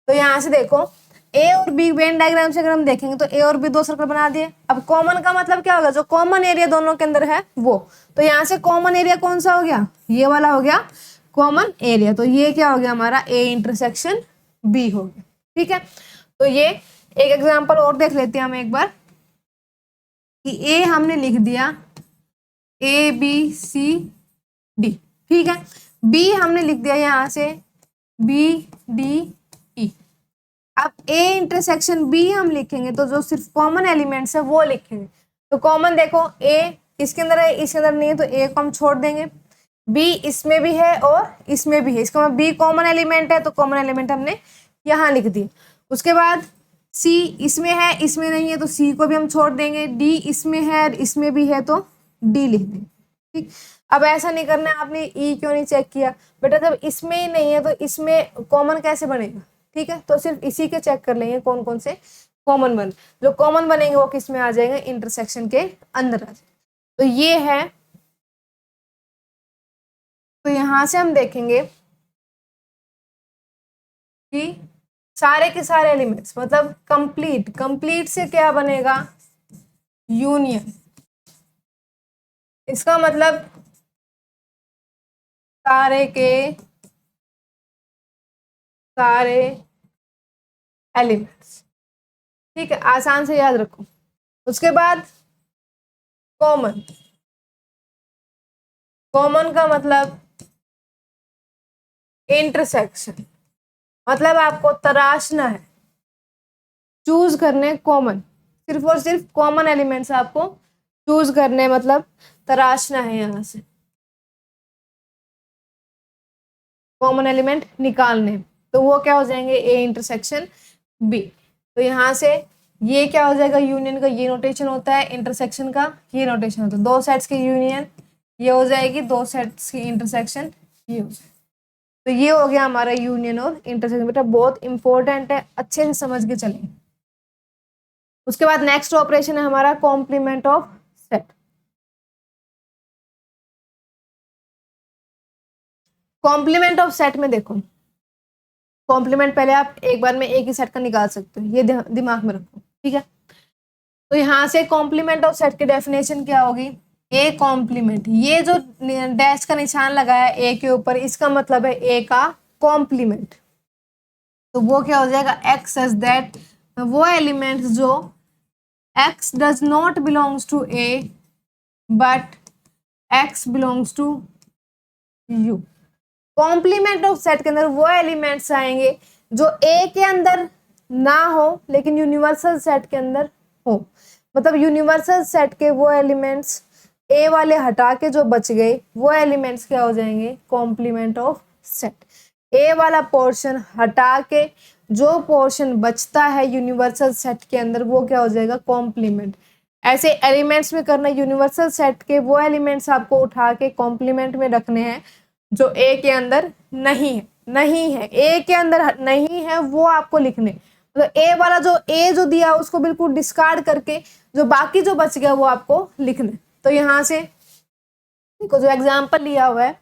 तो यहाँ से देखो ए और बी वेन डायग्राम से अगर हम देखेंगे तो ए और बी 2 सर्कल बना दिए। अब कॉमन का मतलब क्या होगा जो कॉमन एरिया दोनों के अंदर है वो, तो यहाँ से कॉमन एरिया कौन सा हो गया ये वाला हो गया कॉमन एरिया। तो ये क्या हो गया हमारा ए इंटरसेक्शन बी हो गया, ठीक है। तो ये एक एग्जाम्पल और देख लेते हैं हम एक बार कि ए हमने लिख दिया ए बी सी डी, ठीक है। बी हमने लिख दिया यहाँ से बी डी ई। अब ए इंटरसेक्शन बी हम लिखेंगे तो जो सिर्फ कॉमन एलिमेंट्स है वो लिखेंगे। तो कॉमन देखो ए इसके अंदर है, इसके अंदर नहीं है, तो ए को हम छोड़ देंगे। बी इसमें भी है और इसमें भी है, इसका मतलब बी कॉमन एलिमेंट है, तो कॉमन एलिमेंट हमने यहाँ लिख दी। उसके बाद सी इसमें है, इसमें नहीं है, तो सी को भी हम छोड़ देंगे। डी इसमें है और इसमें भी है, तो डी लिख देंगे, ठीक। अब ऐसा नहीं करना है आपने ई क्यों नहीं चेक किया बेटा, जब इसमें ही नहीं है तो इसमें कॉमन कैसे बनेगा, ठीक है। तो सिर्फ इसी के चेक कर लेंगे कौन कौन से कॉमन बन, जो कॉमन बनेंगे वो किस में आ जाएंगे, इंटरसेक्शन के अंदर आ जाएंगे। तो ये है, तो यहां से हम देखेंगे कि सारे के सारे एलिमेंट्स मतलब कंप्लीट, कंप्लीट से क्या बनेगा, यूनियन। इसका मतलब सारे के सारे एलिमेंट्स, ठीक है, आसान से याद रखो। उसके बाद कॉमन, कॉमन का मतलब इंटरसेक्शन, मतलब आपको तराशना है, चूज करने कॉमन, सिर्फ और सिर्फ कॉमन एलिमेंट्स आपको चूज करने, मतलब तराशना है, यहां से कॉमन एलिमेंट निकालने। तो वो क्या हो जाएंगे, ए इंटरसेक्शन बी। तो यहां से ये क्या हो जाएगा, यूनियन का ये नोटेशन होता है, इंटरसेक्शन का ये नोटेशन होता है। दो सेट्स की यूनियन ये हो जाएगी, दो सेट्स की इंटरसेक्शन ये हो जाएगी। तो ये हो गया हमारा यूनियन और इंटरसेक्शन। बेटा बहुत इंपॉर्टेंट है, अच्छे से समझ के चलें। उसके बाद नेक्स्ट ऑपरेशन है हमारा complement of set. Complement of set में देखो, कॉम्प्लीमेंट पहले आप एक बार में एक ही सेट का निकाल सकते हो, ये दिमाग में रखो, ठीक है। तो यहां से कॉम्प्लीमेंट ऑफ सेट की डेफिनेशन क्या होगी, ए कॉम्प्लीमेंट, ये जो डैश का निशान लगाया ए के ऊपर, इसका मतलब है ए का कॉम्प्लीमेंट। तो वो क्या हो जाएगा, एक्स एज दैट, वो एलिमेंट जो x does not belongs to A but x belongs to U. Complement of set के अंदर वो एलिमेंट्स आएंगे जो ए के अंदर ना हो लेकिन यूनिवर्सल सेट के अंदर हो। मतलब यूनिवर्सल सेट के वो एलिमेंट्स ए वाले हटा के जो बच गए वो एलिमेंट्स क्या हो जाएंगे, कॉम्प्लीमेंट ऑफ सेट। ए वाला पोर्शन हटा के जो पोर्शन बचता है यूनिवर्सल सेट के अंदर वो क्या हो जाएगा, कॉम्प्लीमेंट। ऐसे एलिमेंट्स में करना, यूनिवर्सल सेट के वो एलिमेंट्स आपको उठा के कॉम्प्लीमेंट में रखने हैं जो ए के अंदर नहीं है, नहीं है ए के अंदर नहीं है, वो आपको लिखने। तो ए वाला जो ए जो दिया उसको बिल्कुल डिस्कार्ड करके जो बाकी जो बच गया वो आपको लिखना। तो यहां से देखो जो एग्जांपल लिया हुआ है,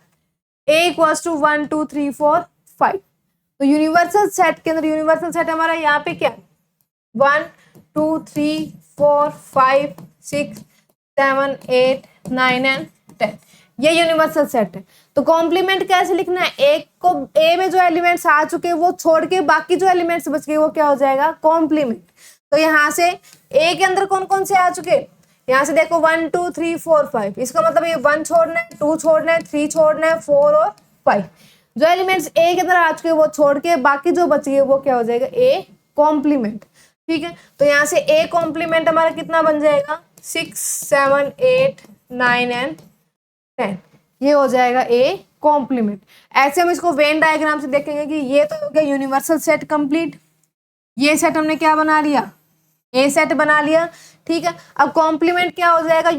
ए इक्वल्स टू 1 2 3 4 5। तो यूनिवर्सल सेट के अंदर, यूनिवर्सल सेट हमारा यहाँ पे क्या, 1 2 3 4 5 6 7 8 9 एंड 10, ये यूनिवर्सल सेट है। तो कॉम्प्लीमेंट कैसे लिखना है, एक को ए में जो एलिमेंट्स आ चुके हैं वो छोड़ के बाकी जो एलिमेंट्स बच गए वो क्या हो जाएगा, कॉम्प्लीमेंट। तो यहाँ से ए के अंदर कौन कौन से आ चुके, यहाँ से देखो 1 2 3 4 5, इसका मतलब ये 1 छोड़ना है, 2 छोड़ना है, 3 छोड़ना है, 4 और 5। जो एलिमेंट्स ए के अंदर आ चुके हैं वो छोड़ के बाकी जो बच गए वो क्या हो जाएगा, ए कॉम्प्लीमेंट, ठीक है। तो यहाँ से ए कॉम्प्लीमेंट हमारा कितना बन जाएगा, 6 7 8 9 एंड 10, ये हो जाएगा ए कॉम्प्लीमेंट। ऐसे हम इसको वेन डायग्राम से देखेंगे कि ये तो हो गया यूनिवर्सल सेट कंप्लीट, ये सेट हमने क्या बना लिया, ए सेट बना लिया, ठीक है। अब कॉम्प्लीमेंट क्या हो जाएगा,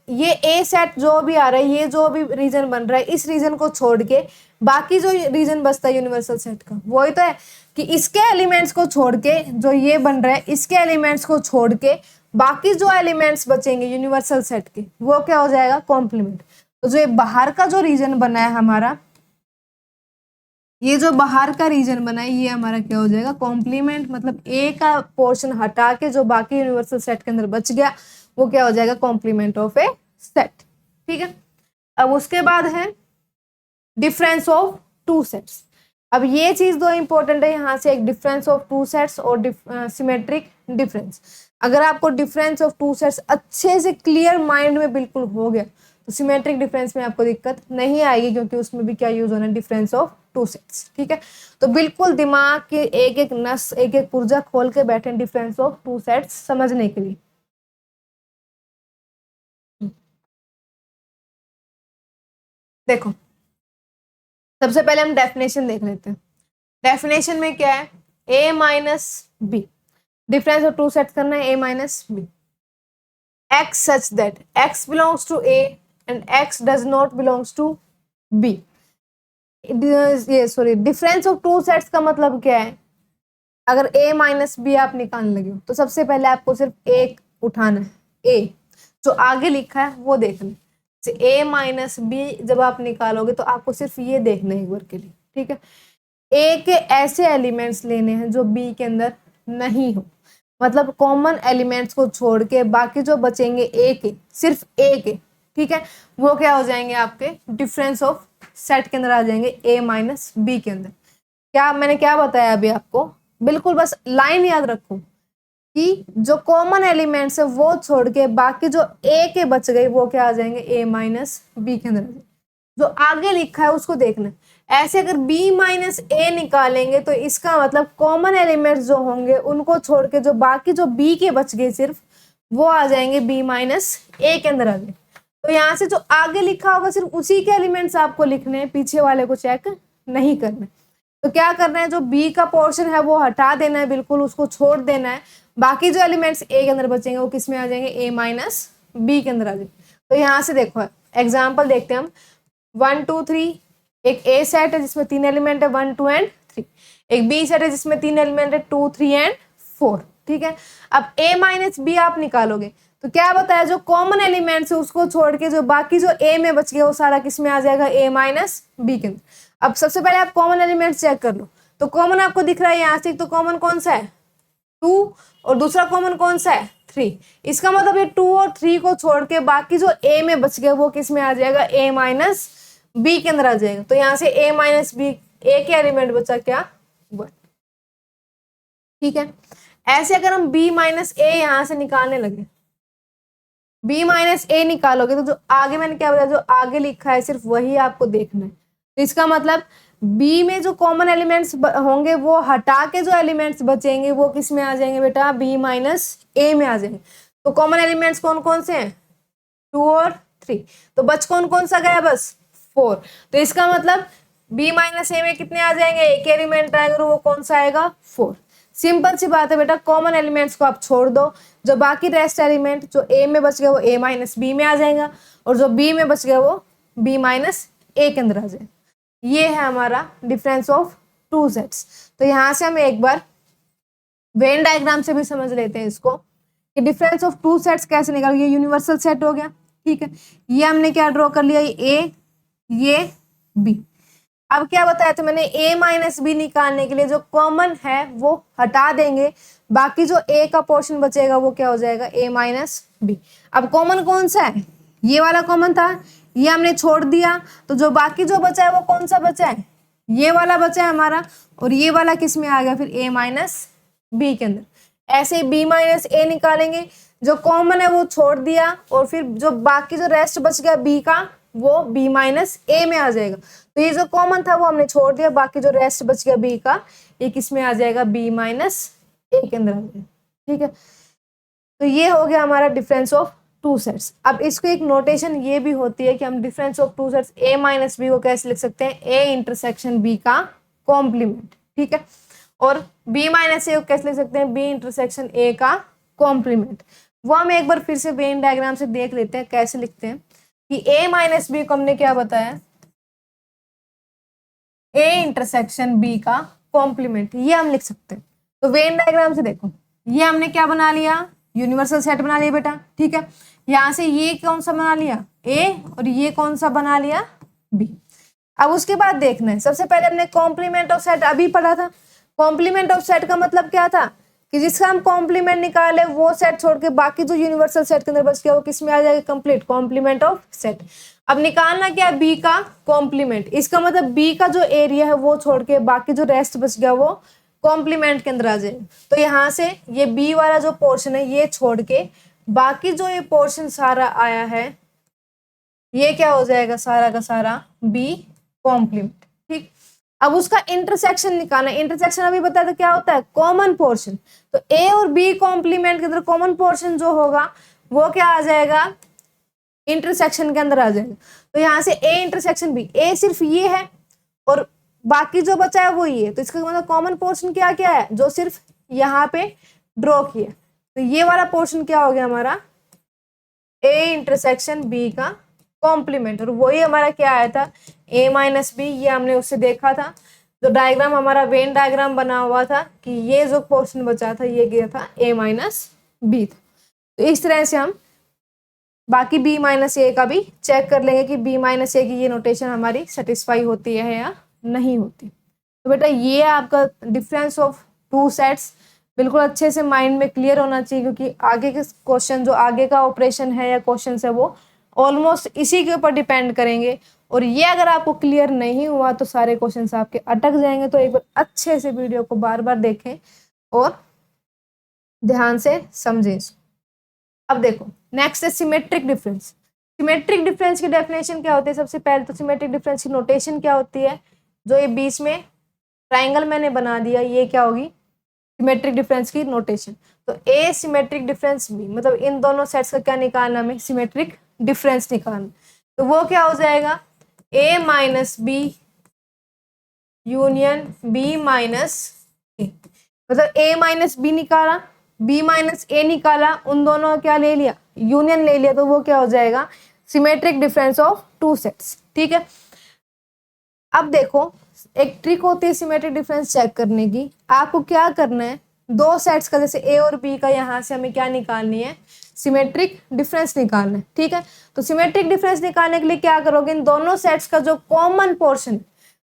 ये ए सेट जो भी आ रहा है, ये जो भी रीजन बन रहा है, इस रीजन को छोड़ के बाकी जो रीजन बचता है यूनिवर्सल सेट का, वही तो है कि इसके एलिमेंट्स को छोड़ के जो ये बन रहा है, इसके एलिमेंट्स को छोड़ के बाकी जो एलिमेंट्स बचेंगे यूनिवर्सल सेट के वो क्या हो जाएगा, कॉम्प्लीमेंट। तो जो ये बाहर का जो रीजन बना है हमारा, ये जो बाहर का रीजन बना है ये हमारा क्या हो जाएगा, कॉम्प्लीमेंट। मतलब ए का पोर्शन हटा के जो बाकी यूनिवर्सल सेट के अंदर बच गया वो क्या हो जाएगा, कॉम्प्लीमेंट ऑफ ए सेट, ठीक है। अब उसके बाद है डिफरेंस ऑफ टू सेट्स। अब ये चीज दो इंपॉर्टेंट है यहाँ से, एक डिफरेंस ऑफ टू सेट्स और सिमेट्रिक डिफरेंस। अगर आपको डिफरेंस ऑफ टू सेट्स अच्छे से क्लियर माइंड में बिल्कुल हो गया तो सिमेट्रिक डिफरेंस में आपको दिक्कत नहीं आएगी, क्योंकि उसमें भी क्या यूज होना है, डिफरेंस ऑफ टू सेट्स। ठीक है, तो बिल्कुल दिमाग के एक एक नस, एक एक पुर्जा खोल के बैठे डिफरेंस ऑफ टू सेट्स समझने के लिए। देखो, सबसे पहले हम डेफिनेशन देख लेते हैं। डेफिनेशन में क्या है, a minus B, difference of two sets करना है, a minus B, x such that x belongs to a and x does not belongs to b। ये sorry, difference of two sets का मतलब क्या है, अगर a माइनस बी आप निकालने लगे हो तो सबसे पहले आपको सिर्फ एक उठाना है, a जो आगे लिखा है वो देखना है। a माइनस बी जब आप निकालोगे तो आपको सिर्फ ये देखना है एक बार के लिए। ठीक है, a के ऐसे एलिमेंट्स लेने हैं जो b के अंदर नहीं हो, मतलब कॉमन एलिमेंट्स को छोड़ के बाकी जो बचेंगे ए के, सिर्फ ए के, ठीक है, वो क्या हो जाएंगे, आपके डिफरेंस ऑफ सेट के अंदर आ जाएंगे, ए माइनस बी के अंदर। क्या मैंने क्या बताया अभी आपको, बिल्कुल बस लाइन याद रखो कि जो कॉमन एलिमेंट्स है वो छोड़ के बाकी जो ए के बच गए वो क्या आ जाएंगे, ए माइनस बी के अंदर। जो आगे लिखा है उसको देखना। ऐसे अगर b माइनस ए निकालेंगे तो इसका मतलब कॉमन एलिमेंट्स जो होंगे उनको छोड़ के जो बाकी जो b के बच गए सिर्फ वो आ जाएंगे b माइनस ए के अंदर आ गए। तो यहाँ से जो आगे लिखा होगा सिर्फ उसी के एलिमेंट्स आपको लिखने हैं, पीछे वाले को चेक नहीं करना। तो क्या करना है, जो b का पोर्शन है वो हटा देना है, बिल्कुल उसको छोड़ देना है। बाकी जो एलिमेंट्स a के अंदर बचेंगे वो किस में आ जाएंगे, a माइनस बी के अंदर आ जाएंगे। तो यहाँ से देखो एग्जाम्पल देखते हैं हम, 1 2 3, एक ए सेट है जिसमें 3 एलिमेंट है 1 2 एंड 3, एक बी सेट है जिसमें 3 एलिमेंट है 2 3 एंड 4। ठीक है, अब ए माइनस बी आप निकालोगे तो क्या बताया, जो कॉमन एलिमेंट्स है उसको छोड़ के जो बाकी जो ए में बच गया वो सारा किस में आ जाएगा, ए माइनस बी के अंदर। अब सबसे पहले आप कॉमन एलिमेंट्स चेक कर लो। तो कॉमन आपको दिख रहा है यहाँ से, तो कॉमन कौन सा है 2 और दूसरा कॉमन कौन सा है 3। इसका मतलब ये 2 और 3 को छोड़ के बाकी जो ए में बच गया वो किस में आ जाएगा, ए माइनस बी के अंदर आ जाएगा। तो यहाँ से a माइनस बी, ए के एलिमेंट बचा क्या 1। ठीक है, ऐसे अगर हम b माइनस ए यहाँ से निकालने लगे, b माइनस ए निकालोगे तो जो आगे मैंने क्या बताया, जो आगे लिखा है सिर्फ वही आपको देखना है। तो इसका मतलब b में जो कॉमन एलिमेंट्स होंगे वो हटा के जो एलिमेंट्स बचेंगे वो किस में आ जाएंगे बेटा, b माइनस ए में आ जाएंगे। तो कॉमन एलिमेंट्स कौन कौन से हैं, 2 और 3, तो बच कौन कौन सा गया, बस 4। तो इसका मतलब b माइनस ए में कितने आ जाएंगे, एक एलिमेंट आएगा वो कौन सा आएगा 4। सिंपल सी बात है बेटा, कॉमन एलिमेंट्स को आप छोड़ दो, जो बाकी रेस्ट एलिमेंट जो a में बच गया वो a माइनस बी में आ जाएगा, और जो b में बच गया वो b माइनस ए के अंदर आ जाएगा। ये है हमारा डिफरेंस ऑफ टू सेट्स। तो यहाँ से हम एक बार वेन डायग्राम से भी समझ लेते हैं इसको कि डिफरेंस ऑफ टू सेट्स कैसे निकाल। ये यूनिवर्सल सेट हो गया, ठीक है, ये हमने क्या ड्रॉ कर लिया, ये b। अब क्या बताया था मैंने, a माइनस बी निकालने के लिए जो कॉमन है वो हटा देंगे, बाकी जो a का पोर्शन बचेगा वो क्या हो जाएगा, a माइनस बी। अब कॉमन कौन सा है, ये वाला कॉमन था, ये हमने छोड़ दिया, तो जो बाकी जो बचा है वो कौन सा बचा है, ये वाला बचा है हमारा, और ये वाला किस में आ गया फिर a माइनस बी के अंदर। ऐसे b माइनस ए निकालेंगे, जो कॉमन है वो छोड़ दिया, और फिर जो बाकी जो रेस्ट बच गया b का वो b माइनस ए में आ जाएगा। तो ये जो कॉमन था वो हमने छोड़ दिया, बाकी जो रेस्ट बच गया b का ये किस में आ जाएगा, b माइनस ए के अंदर आ जाएगा। ठीक है, तो ये हो गया हमारा डिफरेंस ऑफ टू सेट्स। अब इसको एक नोटेशन ये भी होती है कि हम difference of two sets a minus B को कैसे लिख सकते हैं, a इंटरसेक्शन b का कॉम्प्लीमेंट। ठीक है, और b माइनस ए को कैसे लिख सकते हैं, b इंटरसेक्शन a का कॉम्प्लीमेंट। वो हम एक बार फिर से वेन डायग्राम से देख लेते हैं कैसे लिखते हैं कि a माइनस बी को हमने क्या बताया, a इंटरसेक्शन b का कॉम्प्लीमेंट, ये हम लिख सकते हैं। तो वेन डायग्राम से देखो, ये हमने क्या बना लिया, यूनिवर्सल सेट बना लिया बेटा। ठीक है, यहाँ से ये कौन सा बना लिया a, और ये कौन सा बना लिया b। अब उसके बाद देखना है, सबसे पहले हमने कॉम्प्लीमेंट ऑफ सेट अभी पढ़ा था। कॉम्प्लीमेंट ऑफ सेट का मतलब क्या था कि जिसका हम कॉम्प्लीमेंट निकाले वो सेट छोड़ के बाकी जो यूनिवर्सल सेट के अंदर बच गया वो किस में आ जाएगा, कंप्लीट कॉम्प्लीमेंट ऑफ सेट। अब निकालना क्या है, बी का कॉम्प्लीमेंट। इसका मतलब बी का जो एरिया है वो छोड़ के बाकी जो रेस्ट बच गया वो कॉम्प्लीमेंट के अंदर आ जाए। तो यहाँ से ये बी वाला जो पोर्शन है ये छोड़ के बाकी जो ये पोर्शन सारा आया है ये क्या हो जाएगा सारा का सारा बी कॉम्प्लीमेंट। ठीक, अब उसका इंटरसेक्शन निकालना। इंटरसेक्शन अभी बताया था क्या होता है, कॉमन पोर्शन। तो ए और बी कॉम्प्लीमेंट के अंदर कॉमन पोर्शन जो होगा वो क्या आ जाएगा, इंटरसेक्शन के अंदर आ जाएगा। तो यहाँ से ए इंटरसेक्शन बी, ए सिर्फ ये है और बाकी जो बचा है वो ये है। तो इसका मतलब कॉमन पोर्शन क्या क्या है, जो सिर्फ यहाँ पे ड्रॉ किया। तो ये वाला पोर्शन क्या हो गया हमारा, ए इंटरसेक्शन बी का कॉम्प्लीमेंट। और वही हमारा क्या आया था, ए माइनस बी। ये हमने उससे देखा था, जो डायग्राम हमारा वेन डायग्राम बना हुआ था कि ये जो पोर्शन बचा था ये गया था ए माइनस बी था। तो इस तरह से हम बाकी बी माइनस ए का भी चेक कर लेंगे कि बी माइनस ए की ये नोटेशन हमारी सेटिस्फाई होती है या नहीं होती। तो बेटा ये आपका डिफरेंस ऑफ टू सेट्स बिल्कुल अच्छे से माइंड में क्लियर होना चाहिए, क्योंकि आगे के क्वेश्चन जो आगे का ऑपरेशन है या क्वेश्चन है वो ऑलमोस्ट इसी के ऊपर डिपेंड करेंगे। और ये अगर आपको क्लियर नहीं हुआ तो सारे क्वेश्चंस आपके अटक जाएंगे। तो एक बार अच्छे से वीडियो को बार बार देखें और ध्यान से समझें। अब देखो नेक्स्ट है सिमेट्रिक डिफरेंस। सिमेट्रिक डिफरेंस की डेफिनेशन क्या होती है, सबसे पहले तो सिमेट्रिक डिफरेंस की नोटेशन क्या होती है, जो ये बीच में ट्राइंगल मैंने बना दिया ये क्या होगी, सिमेट्रिक डिफरेंस की नोटेशन। तो ए सिमेट्रिक डिफरेंस बी, मतलब इन दोनों सेट्स का क्या निकालना, हमें सिमेट्रिक डिफरेंस निकालना। तो वो क्या हो जाएगा, A minus B union B minus A. मतलब ए माइनस बी निकाला, बी माइनस ए निकाला, उन दोनों का क्या ले लिया, यूनियन ले लिया। तो वो क्या हो जाएगा, symmetric difference of two sets. ठीक है, अब देखो एक ट्रिक होती है सिमेट्रिक डिफरेंस चेक करने की। आपको क्या करना है, दो सेट्स का जैसे ए और बी का, यहाँ से हमें क्या निकालनी है, सिमेट्रिक डिफरेंस निकालना है। ठीक है, तो सिमेट्रिक डिफरेंस निकालने के लिए क्या करोगे, इन दोनों सेट्स का जो कॉमन पोर्शन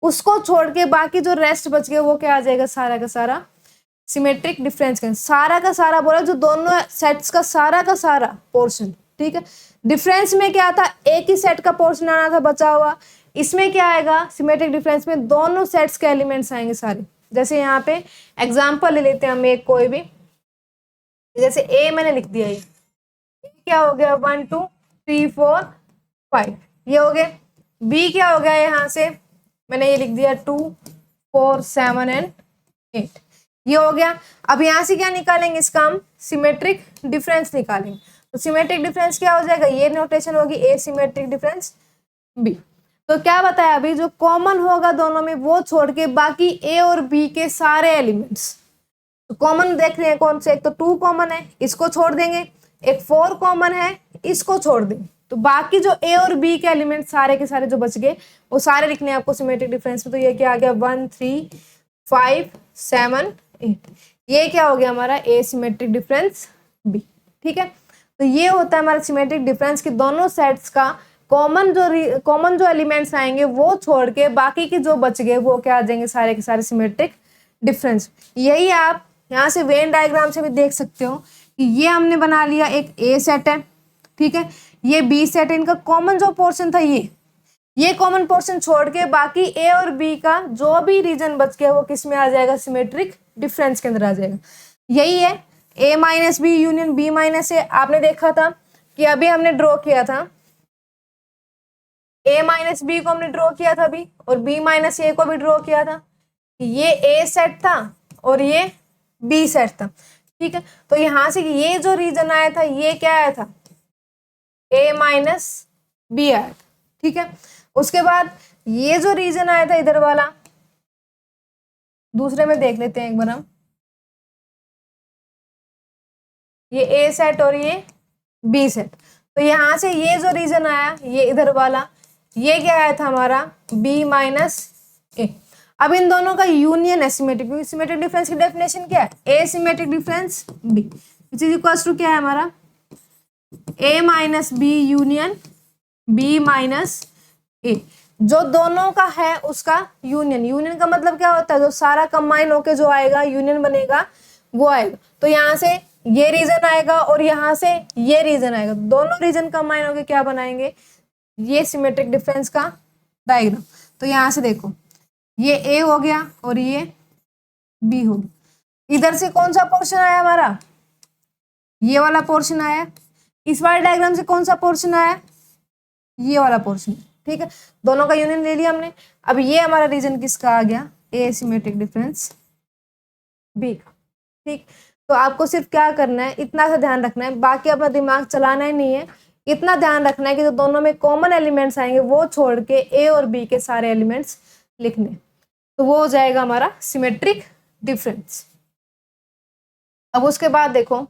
उसको छोड़ के बाकी जो रेस्ट बच गया वो क्या आ जाएगा, सारा का सारा सिमेट्रिक डिफरेंस का सारा का सारा बोला, जो दोनों सेट्स का सारा पोर्शन। ठीक है, डिफरेंस में क्या था, एक ही सेट का पोर्शन आना था बचा हुआ। इसमें क्या आएगा, सिमेट्रिक डिफरेंस में दोनों सेट्स के एलिमेंट्स आएंगे सारे। जैसे यहाँ पे एग्जांपल ले लेते हैं हम एक कोई भी, जैसे ए मैंने लिख दिया, ये क्या हो गया 1 2 3 4 5 ये हो गया। बी क्या हो गया, यहाँ से मैंने ये लिख दिया 2 4 7 एंड 8 ये हो गया। अब यहाँ से क्या निकालेंगे, इसका हम सिमेट्रिक डिफरेंस निकालेंगे। तो सिमेट्रिक डिफरेंस क्या हो जाएगा, ये नोटेशन होगी ए सिमेट्रिक डिफरेंस बी। तो क्या बताया अभी, जो कॉमन होगा दोनों में वो छोड़ के बाकी ए और बी के सारे एलिमेंट्स। तो कॉमन देख रहे हैं कौन से, एक तो 2 कॉमन है इसको छोड़ देंगे, एक 4 कॉमन है इसको छोड़ देंगे। तो बाकी जो ए और बी के एलिमेंट सारे के सारे जो बच गए वो सारे लिखने हैं आपको सिमेट्रिक डिफरेंस में। तो ये क्या आ गया 1 3 5 7 8 ये क्या हो गया हमारा ए सिमेट्रिक डिफरेंस बी। ठीक है, तो ये होता है हमारा सिमेट्रिक डिफरेंस कि दोनों सेट्स का कॉमन जो एलिमेंट्स आएंगे वो छोड़ के बाकी के जो बच गए वो क्या आ जाएंगे, सारे के सारे सिमेट्रिक डिफरेंस। यही आप यहाँ से वेन डायग्राम से भी देख सकते हो कि ये हमने बना लिया एक ए सेट है, ठीक है, ये बी सेट है, इनका कॉमन जो पोर्शन था ये कॉमन पोर्शन छोड़ के बाकी ए और बी का जो भी रीजन बच गया वो किस में आ जाएगा, सिमेट्रिक डिफरेंस के अंदर आ जाएगा। यही है A minus B union B minus A. आपने देखा था कि अभी हमने ड्रॉ किया था, ए माइनस बी को हमने ड्रॉ किया था अभी, और बी माइनस ए को भी ड्रॉ किया था। ये ए सेट था और ये बी सेट था। ठीक है, तो यहां से ये जो रीजन आया था ये क्या आया था, ए माइनस बी आया था। ठीक है, उसके बाद ये जो रीजन आया था इधर वाला, दूसरे में देख लेते हैं एक बार हम, ये ए सेट और ये बी सेट। तो यहां से ये जो रीजन आया ये इधर वाला, ये क्या आया था हमारा बी माइनस ए। अब इन दोनों का यूनियन है सिमेट्रिक, क्योंकि सिमेट्रिक डिफरेंस की डेफिनेशन क्या है, A symmetric difference B which is equal to क्या है हमारा, A minus B union B minus A. जो दोनों का है उसका यूनियन, यूनियन का मतलब क्या होता है, जो सारा कंबाइन होके जो आएगा यूनियन बनेगा वो आएगा। तो यहाँ से ये रीजन आएगा और यहाँ से ये रीजन आएगा, दोनों रीजन कंबाइन होके क्या बनाएंगे, ये सिमेट्रिक डिफरेंस का डायग्राम। तो यहाँ से देखो ये ए हो गया और ये बी हो गया। इधर से कौन सा पोर्शन आया हमारा, ये वाला पोर्शन आया। इस वाले डायग्राम से कौन सा पोर्शन आया, ये वाला पोर्शन, ठीक है, दोनों का यूनियन ले लिया हमने। अब ये हमारा रीजन किसका आ गया, एसिमेट्रिक डिफरेंस बी का, ठीक। तो आपको सिर्फ क्या करना है, इतना सा ध्यान रखना है, बाकी अपना दिमाग चलाना ही नहीं है, इतना ध्यान रखना है कि जो दोनों में कॉमन एलिमेंट्स आएंगे वो छोड़ के ए और बी के सारे एलिमेंट्स लिखने, तो वो हो जाएगा हमारा सिमेट्रिक डिफरेंस। अब उसके बाद देखो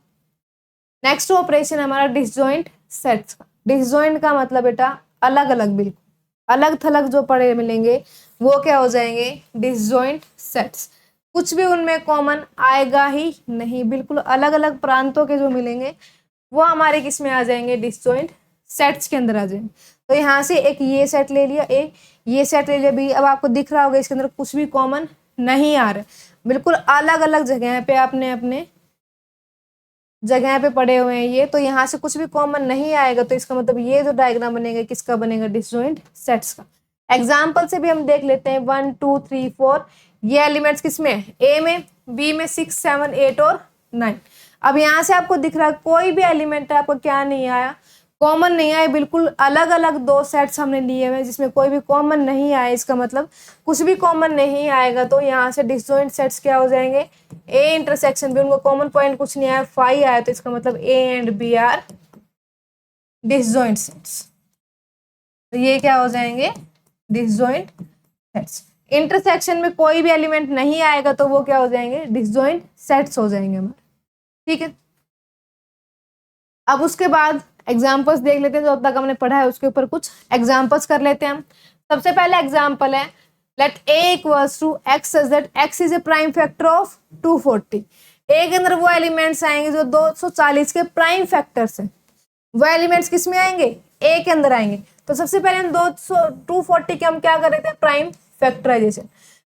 नेक्स्ट ऑपरेशन हमारा डिसजॉइंट सेट्स का। डिसजॉइंट का मतलब बेटा अलग अलग, बिल्कुल अलग थलग जो पड़े मिलेंगे वो क्या हो जाएंगे, डिसजॉइंट सेट्स। कुछ भी उनमें कॉमन आएगा ही नहीं, बिल्कुल अलग अलग प्रांतों के जो मिलेंगे वो हमारे किस में आ जाएंगे, डिसजॉइंट सेट्स के अंदर आ जाएंगे। तो यहाँ से एक ये सेट ले लिया ए, ये सेट ले लिया बी। अब आपको दिख रहा होगा इसके अंदर कुछ भी कॉमन नहीं आ रहा, बिल्कुल अलग अलग जगह पे आपने अपने जगह पे पड़े हुए हैं ये, तो यहाँ से कुछ भी कॉमन नहीं आएगा, तो इसका मतलब ये जो डायग्राम बनेगा किसका बनेगा, डिसजॉइंट सेट्स का। एग्जाम्पल से भी हम देख लेते हैं, 1 2 3 4 ये एलिमेंट्स किसमें है, ए में, बी में 6 7 8 और 9। अब यहाँ से आपको दिख रहा है कोई भी एलिमेंट है आपको क्या नहीं आया, कॉमन नहीं आया, बिल्कुल अलग अलग दो सेट्स हमने लिए हुए जिसमें कोई भी कॉमन नहीं आया, इसका मतलब कुछ भी कॉमन नहीं आएगा, तो यहाँ से डिसजॉइंट सेट्स क्या हो जाएंगे, ए इंटरसेक्शन बी, उनको कॉमन पॉइंट कुछ नहीं आया, 5 आया, तो इसका मतलब A and B are disjoint sets. तो ये क्या हो जाएंगे, डिसजॉइंट सेट्स। इंटरसेक्शन में कोई भी एलिमेंट नहीं आएगा तो वो क्या हो जाएंगे, डिसजॉइंट सेट्स हो जाएंगे हमारे, ठीक है। अब उसके बाद एग्जाम्पल्स देख लेते हैं, जो अब तक हमने पढ़ा है उसके ऊपर कुछ एग्जाम्पल्स कर लेते हैं हम। सबसे पहले एग्जाम्पल है, let a equals to x such that x is a prime factor of 240। a के अंदर वो एलिमेंट्स आएंगे जो 240 के प्राइम फैक्टर्स हैं, वो एलिमेंट्स किस में आएंगे, a के अंदर आएंगे। तो सबसे पहले हम 240 के हम क्या कर रहे थे, प्राइम फैक्टराइजेशन।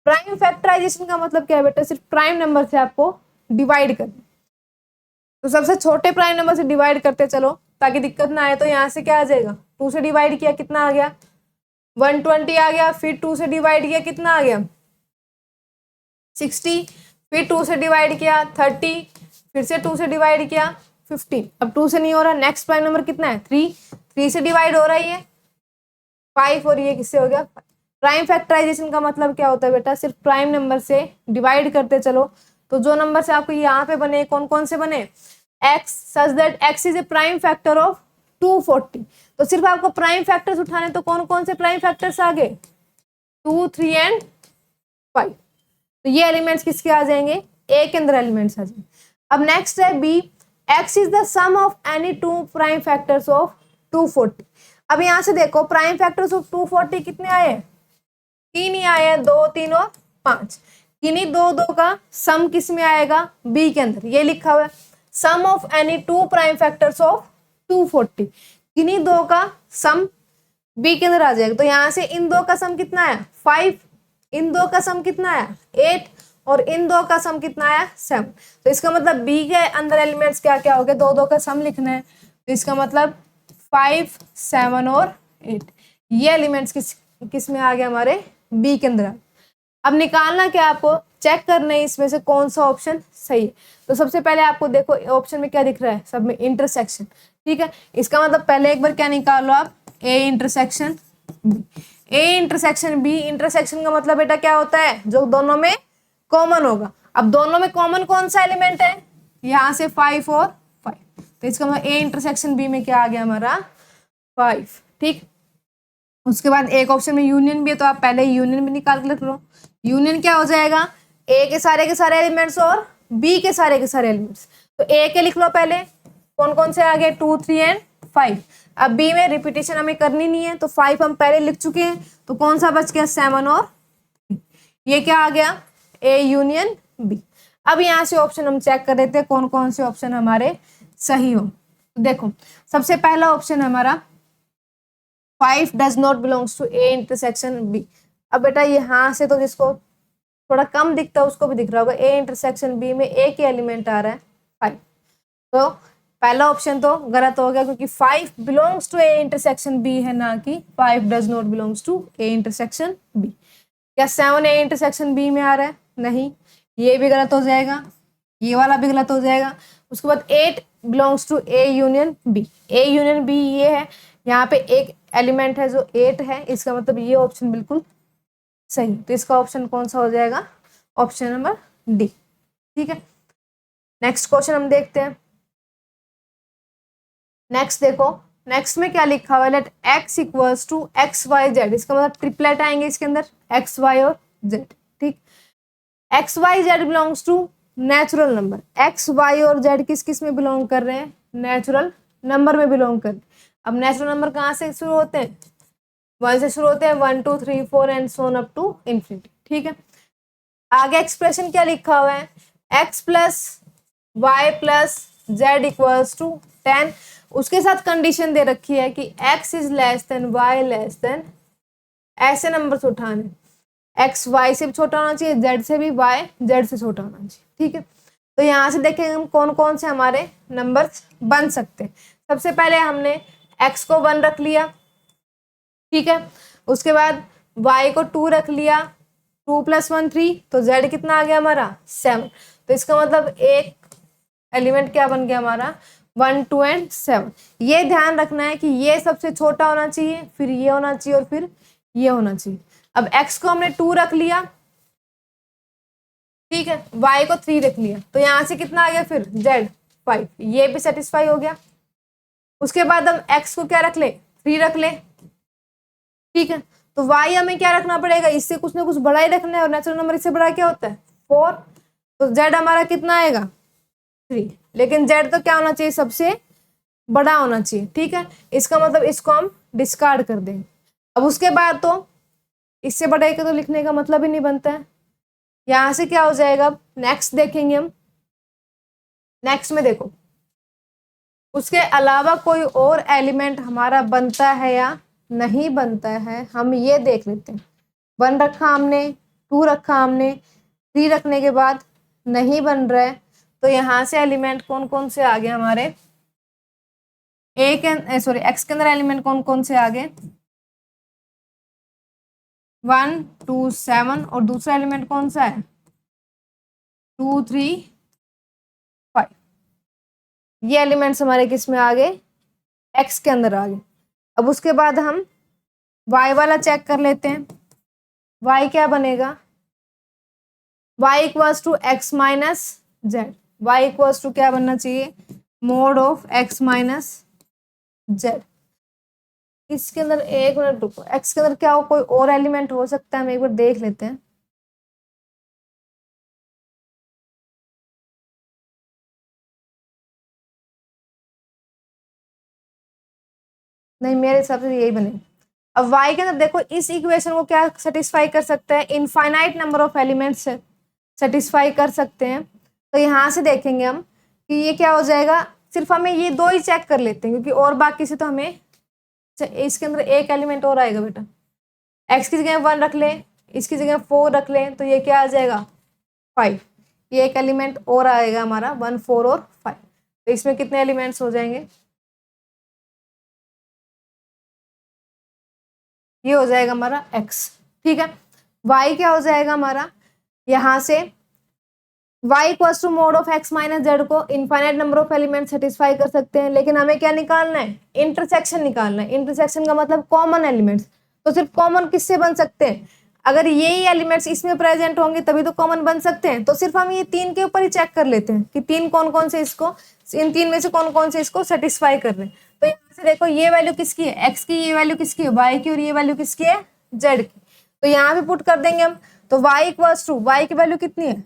प्राइम फैक्टराइजेशन का मतलब क्या है बेटा, सिर्फ प्राइम नंबर से आपको डिवाइड करना। तो सबसे छोटे प्राइम नंबर से डिवाइड करते चलो ताकि दिक्कत ना आए। तो यहाँ से क्या आ जाएगा, 2 से डिवाइड किया कितना आ गया, 120 आ गया, फिर 2 से डिवाइड किया कितना आ गया, 60, फिर 2 से डिवाइड किया 30, फिर से 2 से डिवाइड किया 15। अब 2 से नहीं हो रहा, नेक्स्ट प्राइम नंबर कितना है, 3 से डिवाइड हो रहा है ये 5, और ये किससे हो गया। प्राइम फैक्टराइजेशन का मतलब क्या होता है बेटा, सिर्फ प्राइम नंबर से डिवाइड करते चलो। तो जो नंबर से आपको यहाँ पे बने, कौन कौन से बने, x such that x is a prime factor of 240। तो सिर्फ आपको प्राइम फैक्टर्स उठाने, तो कौन कौन से प्राइम फैक्टर्स आ गए, 2 3 एंड 5। तो ये एलिमेंट्स किसके आ जाएंगे, a के अंदर एलिमेंट्स आ जाएंगे। अब नेक्स्ट है b, x is the sum of any 2 prime factors of 240। अब यहाँ से देखो प्राइम फैक्टर्स ऑफ 240 कितने आए, 3 ही आए हैं, 2 3 और 5। किन्हीं दो का सम किस में आएगा, बी के अंदर, ये लिखा हुआ है sum of any 2 prime factors of 240। किन्हीं दो का सम बी के अंदर आ जाएगा। तो यहाँ से इन दो का सम कितना आया, 5, इन दो का सम कितना आया, 8, और इन दो का सम कितना आया, 7। तो इसका मतलब बी के अंदर एलिमेंट्स क्या क्या हो गए, दो का सम लिखना है, तो इसका मतलब 5 7 और 8 ये एलिमेंट्स किस में आ गए, हमारे बी के अंदर। अब निकालना क्या, आपको चेक करना है इसमें से कौन सा ऑप्शन सही है। तो सबसे पहले आपको देखो ऑप्शन में क्या दिख रहा है, सब में इंटरसेक्शन, ठीक है। इसका मतलब पहले एक बार क्या निकालो आप, A intersection B. A intersection B, intersection का मतलब बेटा क्या होता है, जो दोनों में कॉमन होगा। अब दोनों में कॉमन कौन सा एलिमेंट है, यहाँ से 5 और 5, तो इसका मतलब ए इंटरसेक्शन बी में क्या आ गया हमारा 5, ठीक। उसके बाद एक ऑप्शन में यूनियन भी है, तो आप पहले यूनियन भी निकाल के लिख लो। यूनियन क्या हो जाएगा, ए के सारे एलिमेंट्स और बी के सारे एलिमेंट्स। तो ए के लिख लो पहले, कौन कौन से आ गए, 2 3 एंड 5। अब बी में रिपीटेशन हमें करनी नहीं है, तो 5 हम पहले लिख चुके हैं, तो कौन सा बच गया, 7 और ये क्या आ गया, ए यूनियन बी। अब यहाँ से ऑप्शन हम चेक कर देते हैं कौन कौन से ऑप्शन हमारे सही हो। तो देखो सबसे पहला ऑप्शन हमारा 5 does not belongs to A intersection B. अब बेटा यहाँ से तो जिसको थोड़ा कम दिखता है उसको भी दिख रहा होगा, ए इंटरसेक्शन बी में ए के एलिमेंट आ रहा है 5। तो पहला ऑप्शन तो गलत हो गया, क्योंकि 5 belongs to A intersection B है, ना कि 5 does not belongs to A intersection B. क्या 7 ए इंटरसेक्शन बी में आ रहा है, नहीं, ये भी गलत हो जाएगा, ये वाला भी गलत हो जाएगा। उसके बाद 8 belongs to A union B. A union B ये है, यहाँ पे एक एलिमेंट है जो 8 है, इसका मतलब ये ऑप्शन बिल्कुल सही। तो इसका ऑप्शन कौन सा हो जाएगा, ऑप्शन नंबर डी। ठीक है, नेक्स्ट क्वेश्चन हम देखते हैं। नेक्स्ट देखो, नेक्स्ट में क्या लिखा हुआ है, let x equals to x y z, इसका मतलब ट्रिपलेट आएंगे इसके अंदर x y और z। ठीक, x y z belongs to natural number, x y और z किस किस में बिलोंग कर रहे हैं, नेचुरल नंबर में बिलोंग कर रहे हैं। अब नेचुरल नंबर कहाँ से शुरू होते हैं, 1 से शुरू होते हैं, 1 2 3 4 and so on up to infinity. ठीक है, आगे एक्सप्रेशन क्या लिखा हुआ है, x plus y plus z equals to 10, उसके साथ कंडीशन दे रखी है कि x is less than y less than, ऐसे नंबर्स उठाने, x y से भी छोटा होना चाहिए, z से भी, y z से छोटा होना चाहिए। ठीक है, तो यहाँ से देखेंगे हम कौन कौन से हमारे नंबर्स बन सकते हैं। सबसे पहले हमने x को 1 रख लिया, ठीक है, उसके बाद y को 2 रख लिया, 2 + 1 3, तो z कितना आ गया हमारा 7। तो इसका मतलब एक एलिमेंट क्या बन गया हमारा 1 2 एंड 7। ये ध्यान रखना है कि ये सबसे छोटा होना चाहिए, फिर ये होना चाहिए और फिर ये होना चाहिए। अब x को हमने 2 रख लिया, ठीक है, y को 3 रख लिया, तो यहां से कितना आ गया फिर z 5, ये भी सेटिस्फाई हो गया। उसके बाद हम x को क्या रख ले, 3 रख ले, ठीक है, तो y हमें क्या रखना पड़ेगा, इससे कुछ ना कुछ बड़ा ही रखना है, और नेचुरल नंबर इससे बड़ा क्या होता है 4, तो z हमारा कितना आएगा 3, लेकिन z तो क्या होना चाहिए, सबसे बड़ा होना चाहिए। ठीक है, इसका मतलब इसको हम डिस्कार्ड कर देंगे। अब उसके बाद तो इससे बड़े के तो लिखने का मतलब ही नहीं बनता है। यहां से क्या हो जाएगा, अब नेक्स्ट देखेंगे हम। नेक्स्ट में देखो, उसके अलावा कोई और एलिमेंट हमारा बनता है या नहीं बनता है, हम ये देख लेते हैं। 1 रखा हमने, 2 रखा हमने, 3 रखने के बाद नहीं बन रहा है, तो यहां से एलिमेंट कौन कौन से आ गए हमारे, एक्स के अंदर एलिमेंट कौन कौन से आ गए, 1 2 7, और दूसरा एलिमेंट कौन सा है 2 3 5। ये एलिमेंट्स हमारे किस में आ गए, एक्स के अंदर आ गए। अब उसके बाद हम y वाला चेक कर लेते हैं। y क्या बनेगा, y equals to x minus z, y equals to क्या बनना चाहिए, mod of x minus z. इसके अंदर एक मिनट रुको, x के अंदर क्या हो, कोई और एलिमेंट हो सकता है, हम एक बार देख लेते हैं। नहीं, मेरे हिसाब से यही बने। अब y के अंदर देखो, इस इक्वेशन को क्या सेटिस्फाई कर सकता है, इनफाइनाइट नंबर ऑफ एलिमेंट्स से सेटिस्फाई कर सकते हैं। तो यहाँ से देखेंगे हम कि ये क्या हो जाएगा, सिर्फ हमें ये 2 ही चेक कर लेते हैं, क्योंकि और बाकी से तो हमें, इसके अंदर एक एलिमेंट और आएगा बेटा, x की जगह 1 रख लें, इसकी जगह 4 रख लें, तो ये क्या आ जाएगा 5, ये एक एलिमेंट और आएगा हमारा 1 4 और 5। तो इसमें कितने एलिमेंट्स हो जाएंगे, ये हो जाएगा हमारा x। ठीक है, y क्या हो जाएगा हमारा, यहाँ से y equals to mod of x minus Z को infinite number of element satisfy कर सकते हैं, लेकिन हमें क्या निकालना है, इंटरसेक्शन निकालना है। इंटरसेक्शन का मतलब कॉमन एलिमेंट्स, तो सिर्फ कॉमन किससे बन सकते हैं, अगर यही एलिमेंट्स इसमें प्रेजेंट होंगे तभी तो कॉमन बन सकते हैं। तो सिर्फ हम ये 3 के ऊपर ही चेक कर लेते हैं कि 3 कौन कौन से इसको, इन 3 में से कौन कौन से इसको सेटिस्फाई कर रहे हैं। तो यहाँ से देखो, ये वैल्यू किसकी है, x की, ये वैल्यू किसकी है y की, और ये वैल्यू किसकी है z की। तो यहाँ पे पुट कर देंगे हम, तो y इक्वल्स टू, y की वैल्यू कितनी है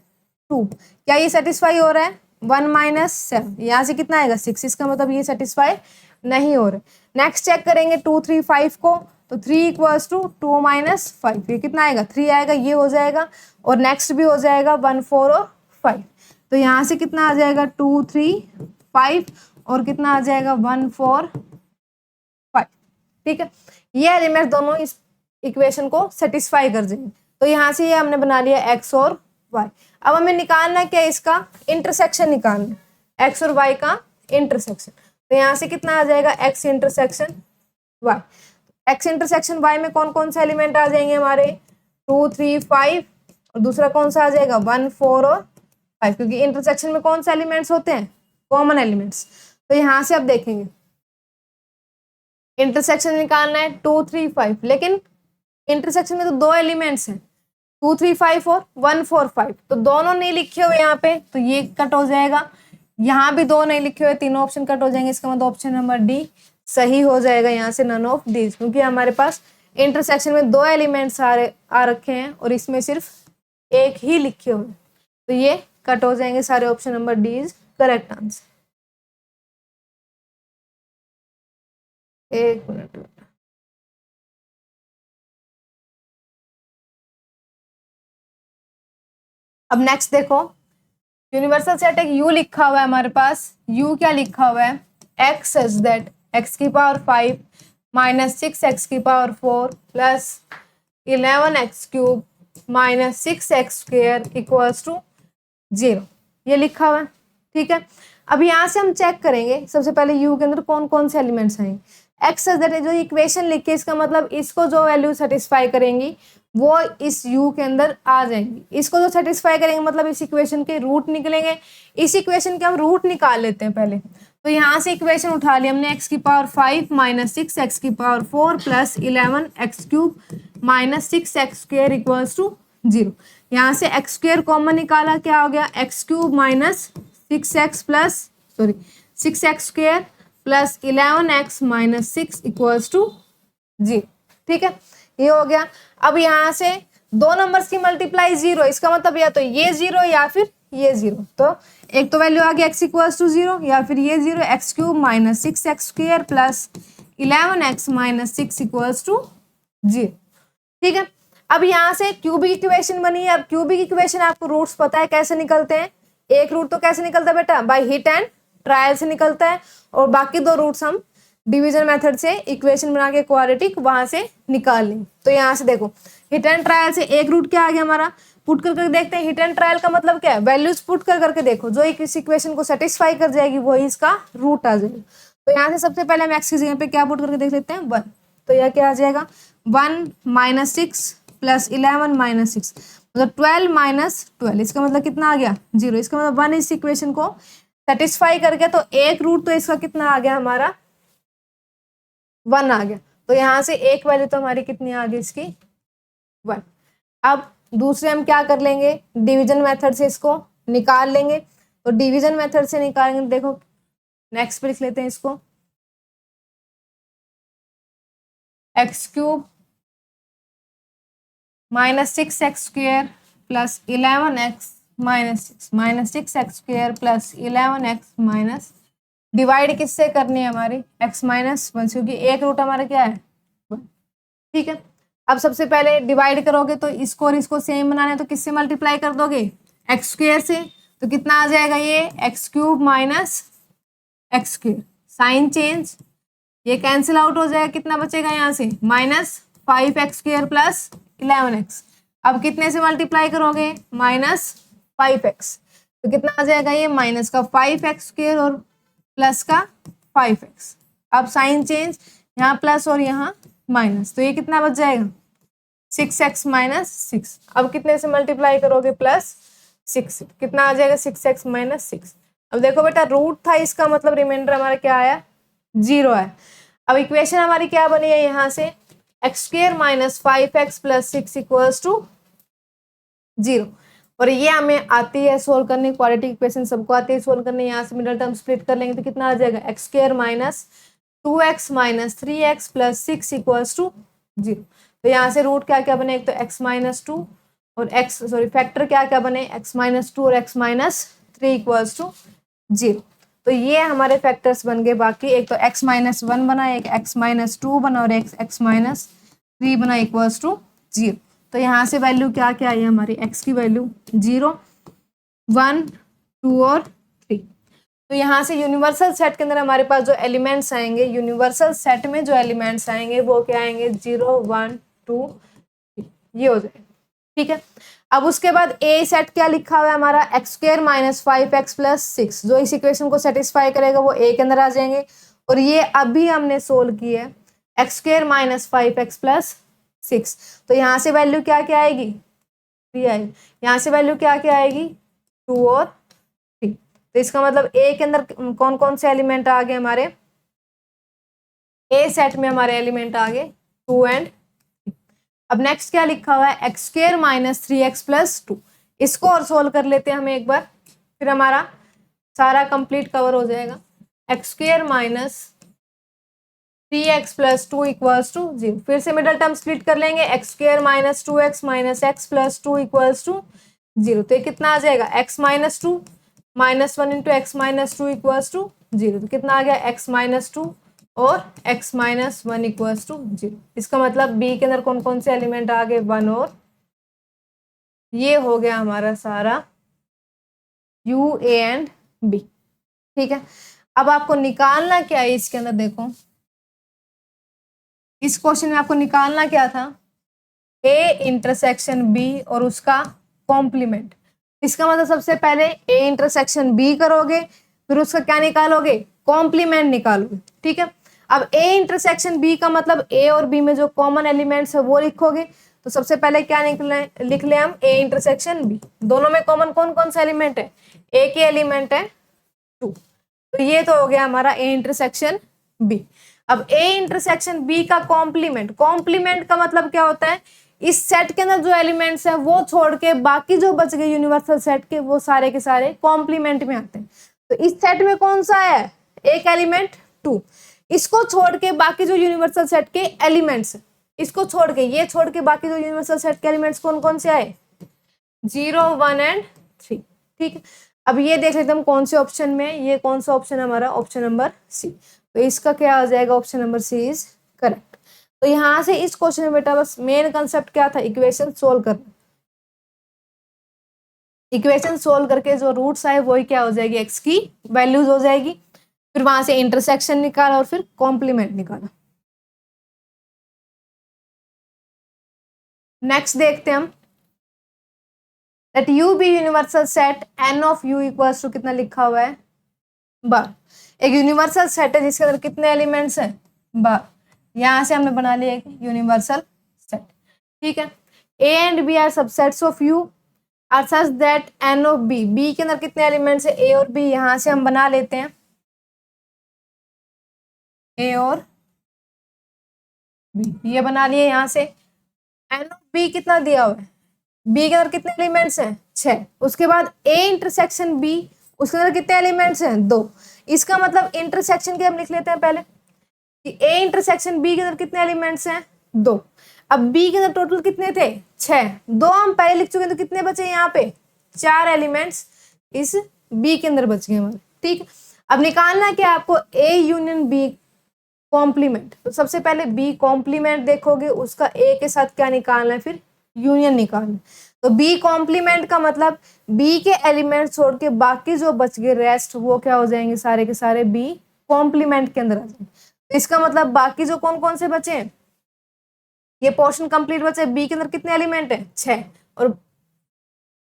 2, क्या ये सेटिस्फाई हो रहा है 1 माइनस 7, यहाँ से कितना आएगा 6, इसका मतलब ये सेटिस्फाई नहीं हो रहा है। नेक्स्ट चेक करेंगे 2 3 5 को, तो 3 इक्वल्स टू 2 माइनस 5, ये कितना आएगा 3 आएगा, ये हो जाएगा, और नेक्स्ट भी हो जाएगा 1 4 और 5। तो यहाँ से कितना आ जाएगा 2 3 5, और कितना आ जाएगा 1 4 5। ठीक है, ये एलिमेंट दोनों इस इक्वेशन को सेटिस्फाई कर जाएंगे। तो यहाँ से ये हमने बना लिया x और y। अब हमें निकालना है क्या, इसका इंटरसेक्शन निकालना है, x और y का इंटरसेक्शन। तो यहाँ से कितना आ जाएगा x intersection y, x intersection y में कौन कौन से एलिमेंट आ जाएंगे हमारे 2 3 5, और दूसरा कौन सा आ जाएगा 1 4 और 5, क्योंकि इंटरसेक्शन में कौन से एलिमेंट्स होते हैं, कॉमन एलिमेंट्स। तो यहाँ से अब देखेंगे इंटरसेक्शन निकालना है 2 3 5, लेकिन इंटरसेक्शन में तो 2 एलिमेंट्स हैं, 2 3 5 और 1 4 5, तो दोनों नहीं लिखे हुए यहाँ पे, तो ये कट हो जाएगा। यहाँ भी 2 नहीं लिखे हुए, तीनों ऑप्शन कट हो जाएंगे, इसका मतलब ऑप्शन नंबर डी सही हो जाएगा यहाँ से, नन ऑफ दीज, क्योंकि हमारे पास इंटरसेक्शन में 2 एलिमेंट्स आ रखे हैं और इसमें सिर्फ एक ही लिखे हुए, तो ये कट हो जाएंगे सारे, option number D is correct answer. एक मिनट, अब नेक्स्ट देखो, यूनिवर्सल सेट एक यू लिखा हुआ है हमारे पास, यू क्या लिखा हुआ है, एक्स सच दैट एक्स की पावर 5 माइनस 6 एक्स की power 4 plus 11 x cube minus 6 x square equals to 0, ये लिखा हुआ है, ठीक है। अब यहाँ से हम चेक करेंगे सबसे पहले यू के अंदर कौन कौन से एलिमेंट्स आएंगे। एक्स सच दैट जो इक्वेशन लिखी है, इसका मतलब इसको जो वैल्यू सेटिस्फाई करेंगी वो इस u के अंदर आ जाएंगी, इसको जो सेटिस्फाई करेंगे मतलब इस इक्वेशन के रूट निकलेंगे, इस इक्वेशन के हम रूट निकाल लेते हैं पहले, तो यहाँ से इक्वेशन उठा लिया हमने, x की पावर 5 माइनस 6 एक्स की power 4 plus 11 x cube minus 6 x square equals to 0, यहाँ से एक्स स्क्वेयर कॉमन निकाला, क्या हो गया, x cube minus 6x plus 6 x square plus 11 x minus 6 equals to 0, ठीक है, ये हो गया। अब यहाँ से 2 नंबर्स की मल्टीप्लाई 0, इसका मतलब या तो ये 0 या फिर ये 0, तो एक तो वैल्यू आ गया x इक्वल्स टू 0 या फिर ये 0, x cube minus 6 x square plus 11 x minus 6 equals to 0, ठीक है। अब यहाँ से क्यूबिक इक्वेशन बनी है, अब क्यूबिक इक्वेशन आपको रूट्स पता है कैसे निकलते हैं, एक रूट तो कैसे निकलता है बेटा, बाय हिट एंड ट्रायल से निकलता है, और बाकी 2 रूट्स हम डिवीजन मेथड से इक्वेशन बना के क्वाड्रेटिक वहां से निकाल लें। तो यहाँ से देखो हिट एंड ट्रायल से एक रूट क्या आ गया हमारा, पुट कर करके देखते हैं, हिट एंड ट्रायल का मतलब क्या है, वैल्यूज पुट कर करके देखो, जो इस इक्वेशन को सेटिस्फाई कर जाएगी वही इसका रूट आ जाएगा। तो यहाँ से सबसे पहले हम एक्स की जगह पे क्या पुट करके देख लेते हैं, 1, तो यह क्या आ जाएगा 1 माइनस 6 प्लस 11 माइनस 6, मतलब 12 माइनस 12, इसका मतलब कितना आ गया 0, इसका मतलब 1 इस इक्वेशन को सेटिस्फाई करके, तो एक रूट तो इसका कितना आ गया हमारा 1 आ गया, तो यहाँ से एक वैल्यू तो हमारी कितनी आ गई इसकी 1। अब दूसरे हम क्या कर लेंगे, डिवीजन मेथड से इसको निकाल लेंगे, तो डिवीजन मेथड से निकालेंगे, देखो नेक्स्ट पे लिख लेते हैं इसको, x cube minus 6 x square plus 11 x minus 6 x square plus 11 x minus, divide किससे करनी है हमारी x माइनस 1, क्योंकि एक रूट हमारा क्या है 1, ठीक है। अब सबसे पहले डिवाइड करोगे तो इसको और इसको सेम बनाना है, तो किससे मल्टीप्लाई कर दोगे, एक्स स्क्वेयर से, तो कितना आ जाएगा ये x cube minus x square, sign change, ये कैंसिल आउट हो जाएगा, कितना बचेगा यहाँ से minus 5 x square plus 11 x, अब कितने से मल्टीप्लाई करोगे माइनस 5 एक्स, तो कितना आ जाएगा ये माइनस का 5 एक्स स्क्वेयर और प्लस का 5x, अब साइन चेंज, यहाँ प्लस और यहाँ माइनस, तो ये कितना बच जाएगा 6x माइनस 6, अब कितने से मल्टीप्लाई करोगे प्लस 6, कितना आ जाएगा 6x माइनस 6। अब देखो बेटा रूट था इसका मतलब रिमाइंडर हमारा क्या आया 0 है। अब इक्वेशन हमारी क्या बनी है यहाँ से, x square minus 5x plus 6 equals to 0, और ये हमें आती है सोल्व करने, क्वाड्रेटिक इक्वेशन सबको आती है सोल्व करने, यहाँ से मिडिल टर्म स्प्लिट कर लेंगे तो कितना आ जाएगा x square minus 2x minus 3x plus 6 equals to 0, तो यहाँ से रूट क्या क्या बने, एक तो x माइनस 2 और फैक्टर क्या क्या बने, x माइनस 2 और x माइनस 3 इक्वल्स टू 0, तो ये हमारे फैक्टर्स बन गए। बाकी एक तो x माइनस 1 बना, एक x माइनस 2 बना और एक x माइनस 3 बना इक्वल्स टू 0, तो यहाँ से वैल्यू क्या क्या आई हमारी, x की वैल्यू 0 1 2 और 3, तो यहाँ से यूनिवर्सल सेट के अंदर हमारे पास जो एलिमेंट्स आएंगे, यूनिवर्सल सेट में जो एलिमेंट्स आएंगे वो क्या आएंगे 0 1 2 3, ये हो जाएगा, ठीक है। अब उसके बाद ए सेट क्या लिखा हुआ है हमारा, x square minus 5x plus 6, जो इस इक्वेशन को सेटिस्फाई करेगा वो ए के अंदर आ जाएंगे, और ये अभी हमने सोल्व की है x square minus 5x plus 6, तो यहाँ से वैल्यू क्या क्या आएगी 3 आएगी, यहाँ से वैल्यू क्या क्या आएगी 2 और 3, तो इसका मतलब ए के अंदर कौन कौन से एलिमेंट आ गए हमारे, ए सेट में हमारे एलिमेंट आ गए 2 एंड 3। अब नेक्स्ट क्या लिखा हुआ है, x square minus 3x plus 2। इसको और सोल्व कर लेते हैं हम एक बार, फिर हमारा सारा कंप्लीट कवर हो जाएगा। X square minus 3x plus 2 equals to 0। फिर से मिडल टर्म स्प्लिट कर लेंगे, x square minus 2x minus x plus 2 equals to 0। तो ये कितना आ जाएगा, x minus 2 minus 1 into x minus 2 equals to 0। तो कितना आ गया, x माइनस 2 और x माइनस 1 इक्वल्स टू 0। इसका मतलब b के अंदर कौन कौन से एलिमेंट आ गए, 1 और ये हो गया हमारा सारा u, a एंड b। ठीक है, अब आपको निकालना क्या है इसके अंदर, देखो इस क्वेश्चन में आपको निकालना क्या था, a इंटरसेक्शन b और उसका कॉम्प्लीमेंट। इसका मतलब सबसे पहले a इंटरसेक्शन b करोगे, फिर उसका क्या निकालोगे, कॉम्प्लीमेंट निकालोगे। ठीक है, अब a इंटरसेक्शन b का मतलब a और b में जो कॉमन एलिमेंट्स है वो लिखोगे। तो सबसे पहले क्या लिख ले हम, a इंटरसेक्शन b। दोनों में कॉमन कौन कौन सा एलिमेंट है, a के एलिमेंट है 2। तो ये तो हो गया हमारा a इंटरसेक्शन b। अब a इंटरसेक्शन b का कॉम्प्लीमेंट, कॉम्प्लीमेंट का मतलब क्या होता है, इस सेट के अंदर जो एलिमेंट्स हैं वो छोड़ के बाकी जो बच गए यूनिवर्सल सेट के, वो सारे के सारे कॉम्प्लीमेंट में आते हैं। तो इस सेट में कौन सा है, एक एलिमेंट 2। इसको छोड़ के बाकी जो यूनिवर्सल सेट के एलिमेंट्स, इसको छोड़ के, ये छोड़ के बाकी जो यूनिवर्सल सेट के एलिमेंट्स कौन कौन से आए, 0, 1 एंड 3। ठीक है, अब ये देख लेते हम कौन से ऑप्शन में, ये कौन सा ऑप्शन है हमारा, ऑप्शन नंबर सी। तो इसका क्या आ जाएगा, option number C is correct. तो यहां से इस क्वेश्चन में बेटा बस मेन कंसेप्ट क्या था, इक्वेशन सोल्व करना। इक्वेशन सोल्व करके जो रूट्स आए वही क्या हो जाएगी, एक्स की वैल्यूज हो जाएगी। फिर वहां से इंटरसेक्शन निकाला और फिर कॉम्प्लीमेंट निकाला। नेक्स्ट देखते हैं हम, that u be universal set n of u equals to कितना लिखा हुआ है, 12। एक यूनिवर्सल सेट है जिसके अंदर कितने एलिमेंट्स हैं, 12। यहां से हमने बना लिया एक यूनिवर्सल सेट। ठीक है, a and b are subsets of u are such that n of b, b के अंदर कितने एलिमेंट्स है, a और b। यहां से हम बना लेते हैं a और b, ये बना लिए। यहां से n ऑफ b कितना दिया हुआ है, b के अंदर कितने एलिमेंट्स हैं, 6। उसके बाद a इंटरसेक्शन b, उसके अंदर कितने एलिमेंट्स हैं, 2। इसका मतलब इंटरसेक्शन के हम लिख लेते हैं पहले कि a इंटरसेक्शन b के अंदर कितने एलिमेंट्स हैं, 2। अब b के अंदर टोटल कितने थे, 6। 2 हम पहले लिख चुके हैं, तो कितने बचे यहाँ पे, 4 एलिमेंट्स इस b के अंदर बच गए हमारे। ठीक है, अब निकालना क्या आपको, a यूनियन b कॉम्प्लीमेंट। तो सबसे पहले b कॉम्प्लीमेंट देखोगे, उसका a के साथ क्या निकालना है, फिर यूनियन निकालना। तो b कॉम्प्लीमेंट का मतलब b के एलिमेंट छोड़ के बाकी जो बच गए रेस्ट, वो क्या हो जाएंगे, सारे के सारे b कॉम्प्लीमेंट के अंदर आ जाएंगे। तो इसका मतलब बाकी जो कौन कौन से बचे हैं, ये पोर्शन कंप्लीट बचे। b के अंदर कितने एलिमेंट है, 6। और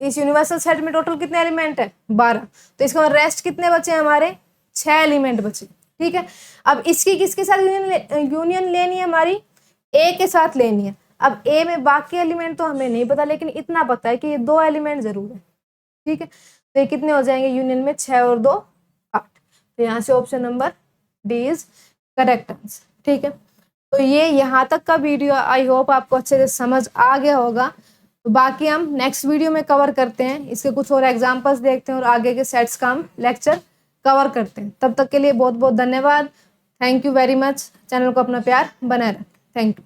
इस यूनिवर्सल सेट में टोटल कितने एलिमेंट है, 12। तो इसका मतलब रेस्ट कितने बचे हमारे, 6 एलिमेंट बचे। ठीक है, अब इसकी किसके साथ यूनियन लेनी है, हमारी a के साथ लेनी है। अब a में बाकी एलिमेंट तो हमें नहीं पता, लेकिन इतना पता है कि ये 2 एलिमेंट जरूर है। ठीक है, तो ये कितने हो जाएंगे यूनियन में, 6 और 2 8। तो यहाँ से option number D is correct answer. ठीक है, तो ये यहाँ तक का वीडियो आई होप आपको अच्छे से समझ आ गया होगा। तो बाकी हम नेक्स्ट वीडियो में कवर करते हैं, इसके कुछ और एग्जाम्पल्स देखते हैं और आगे के सेट्स का हम लेक्चर कवर करते हैं। तब तक के लिए बहुत बहुत धन्यवाद। Thank you very much. Channel को अपना प्यार बनाए रखें। Thank you.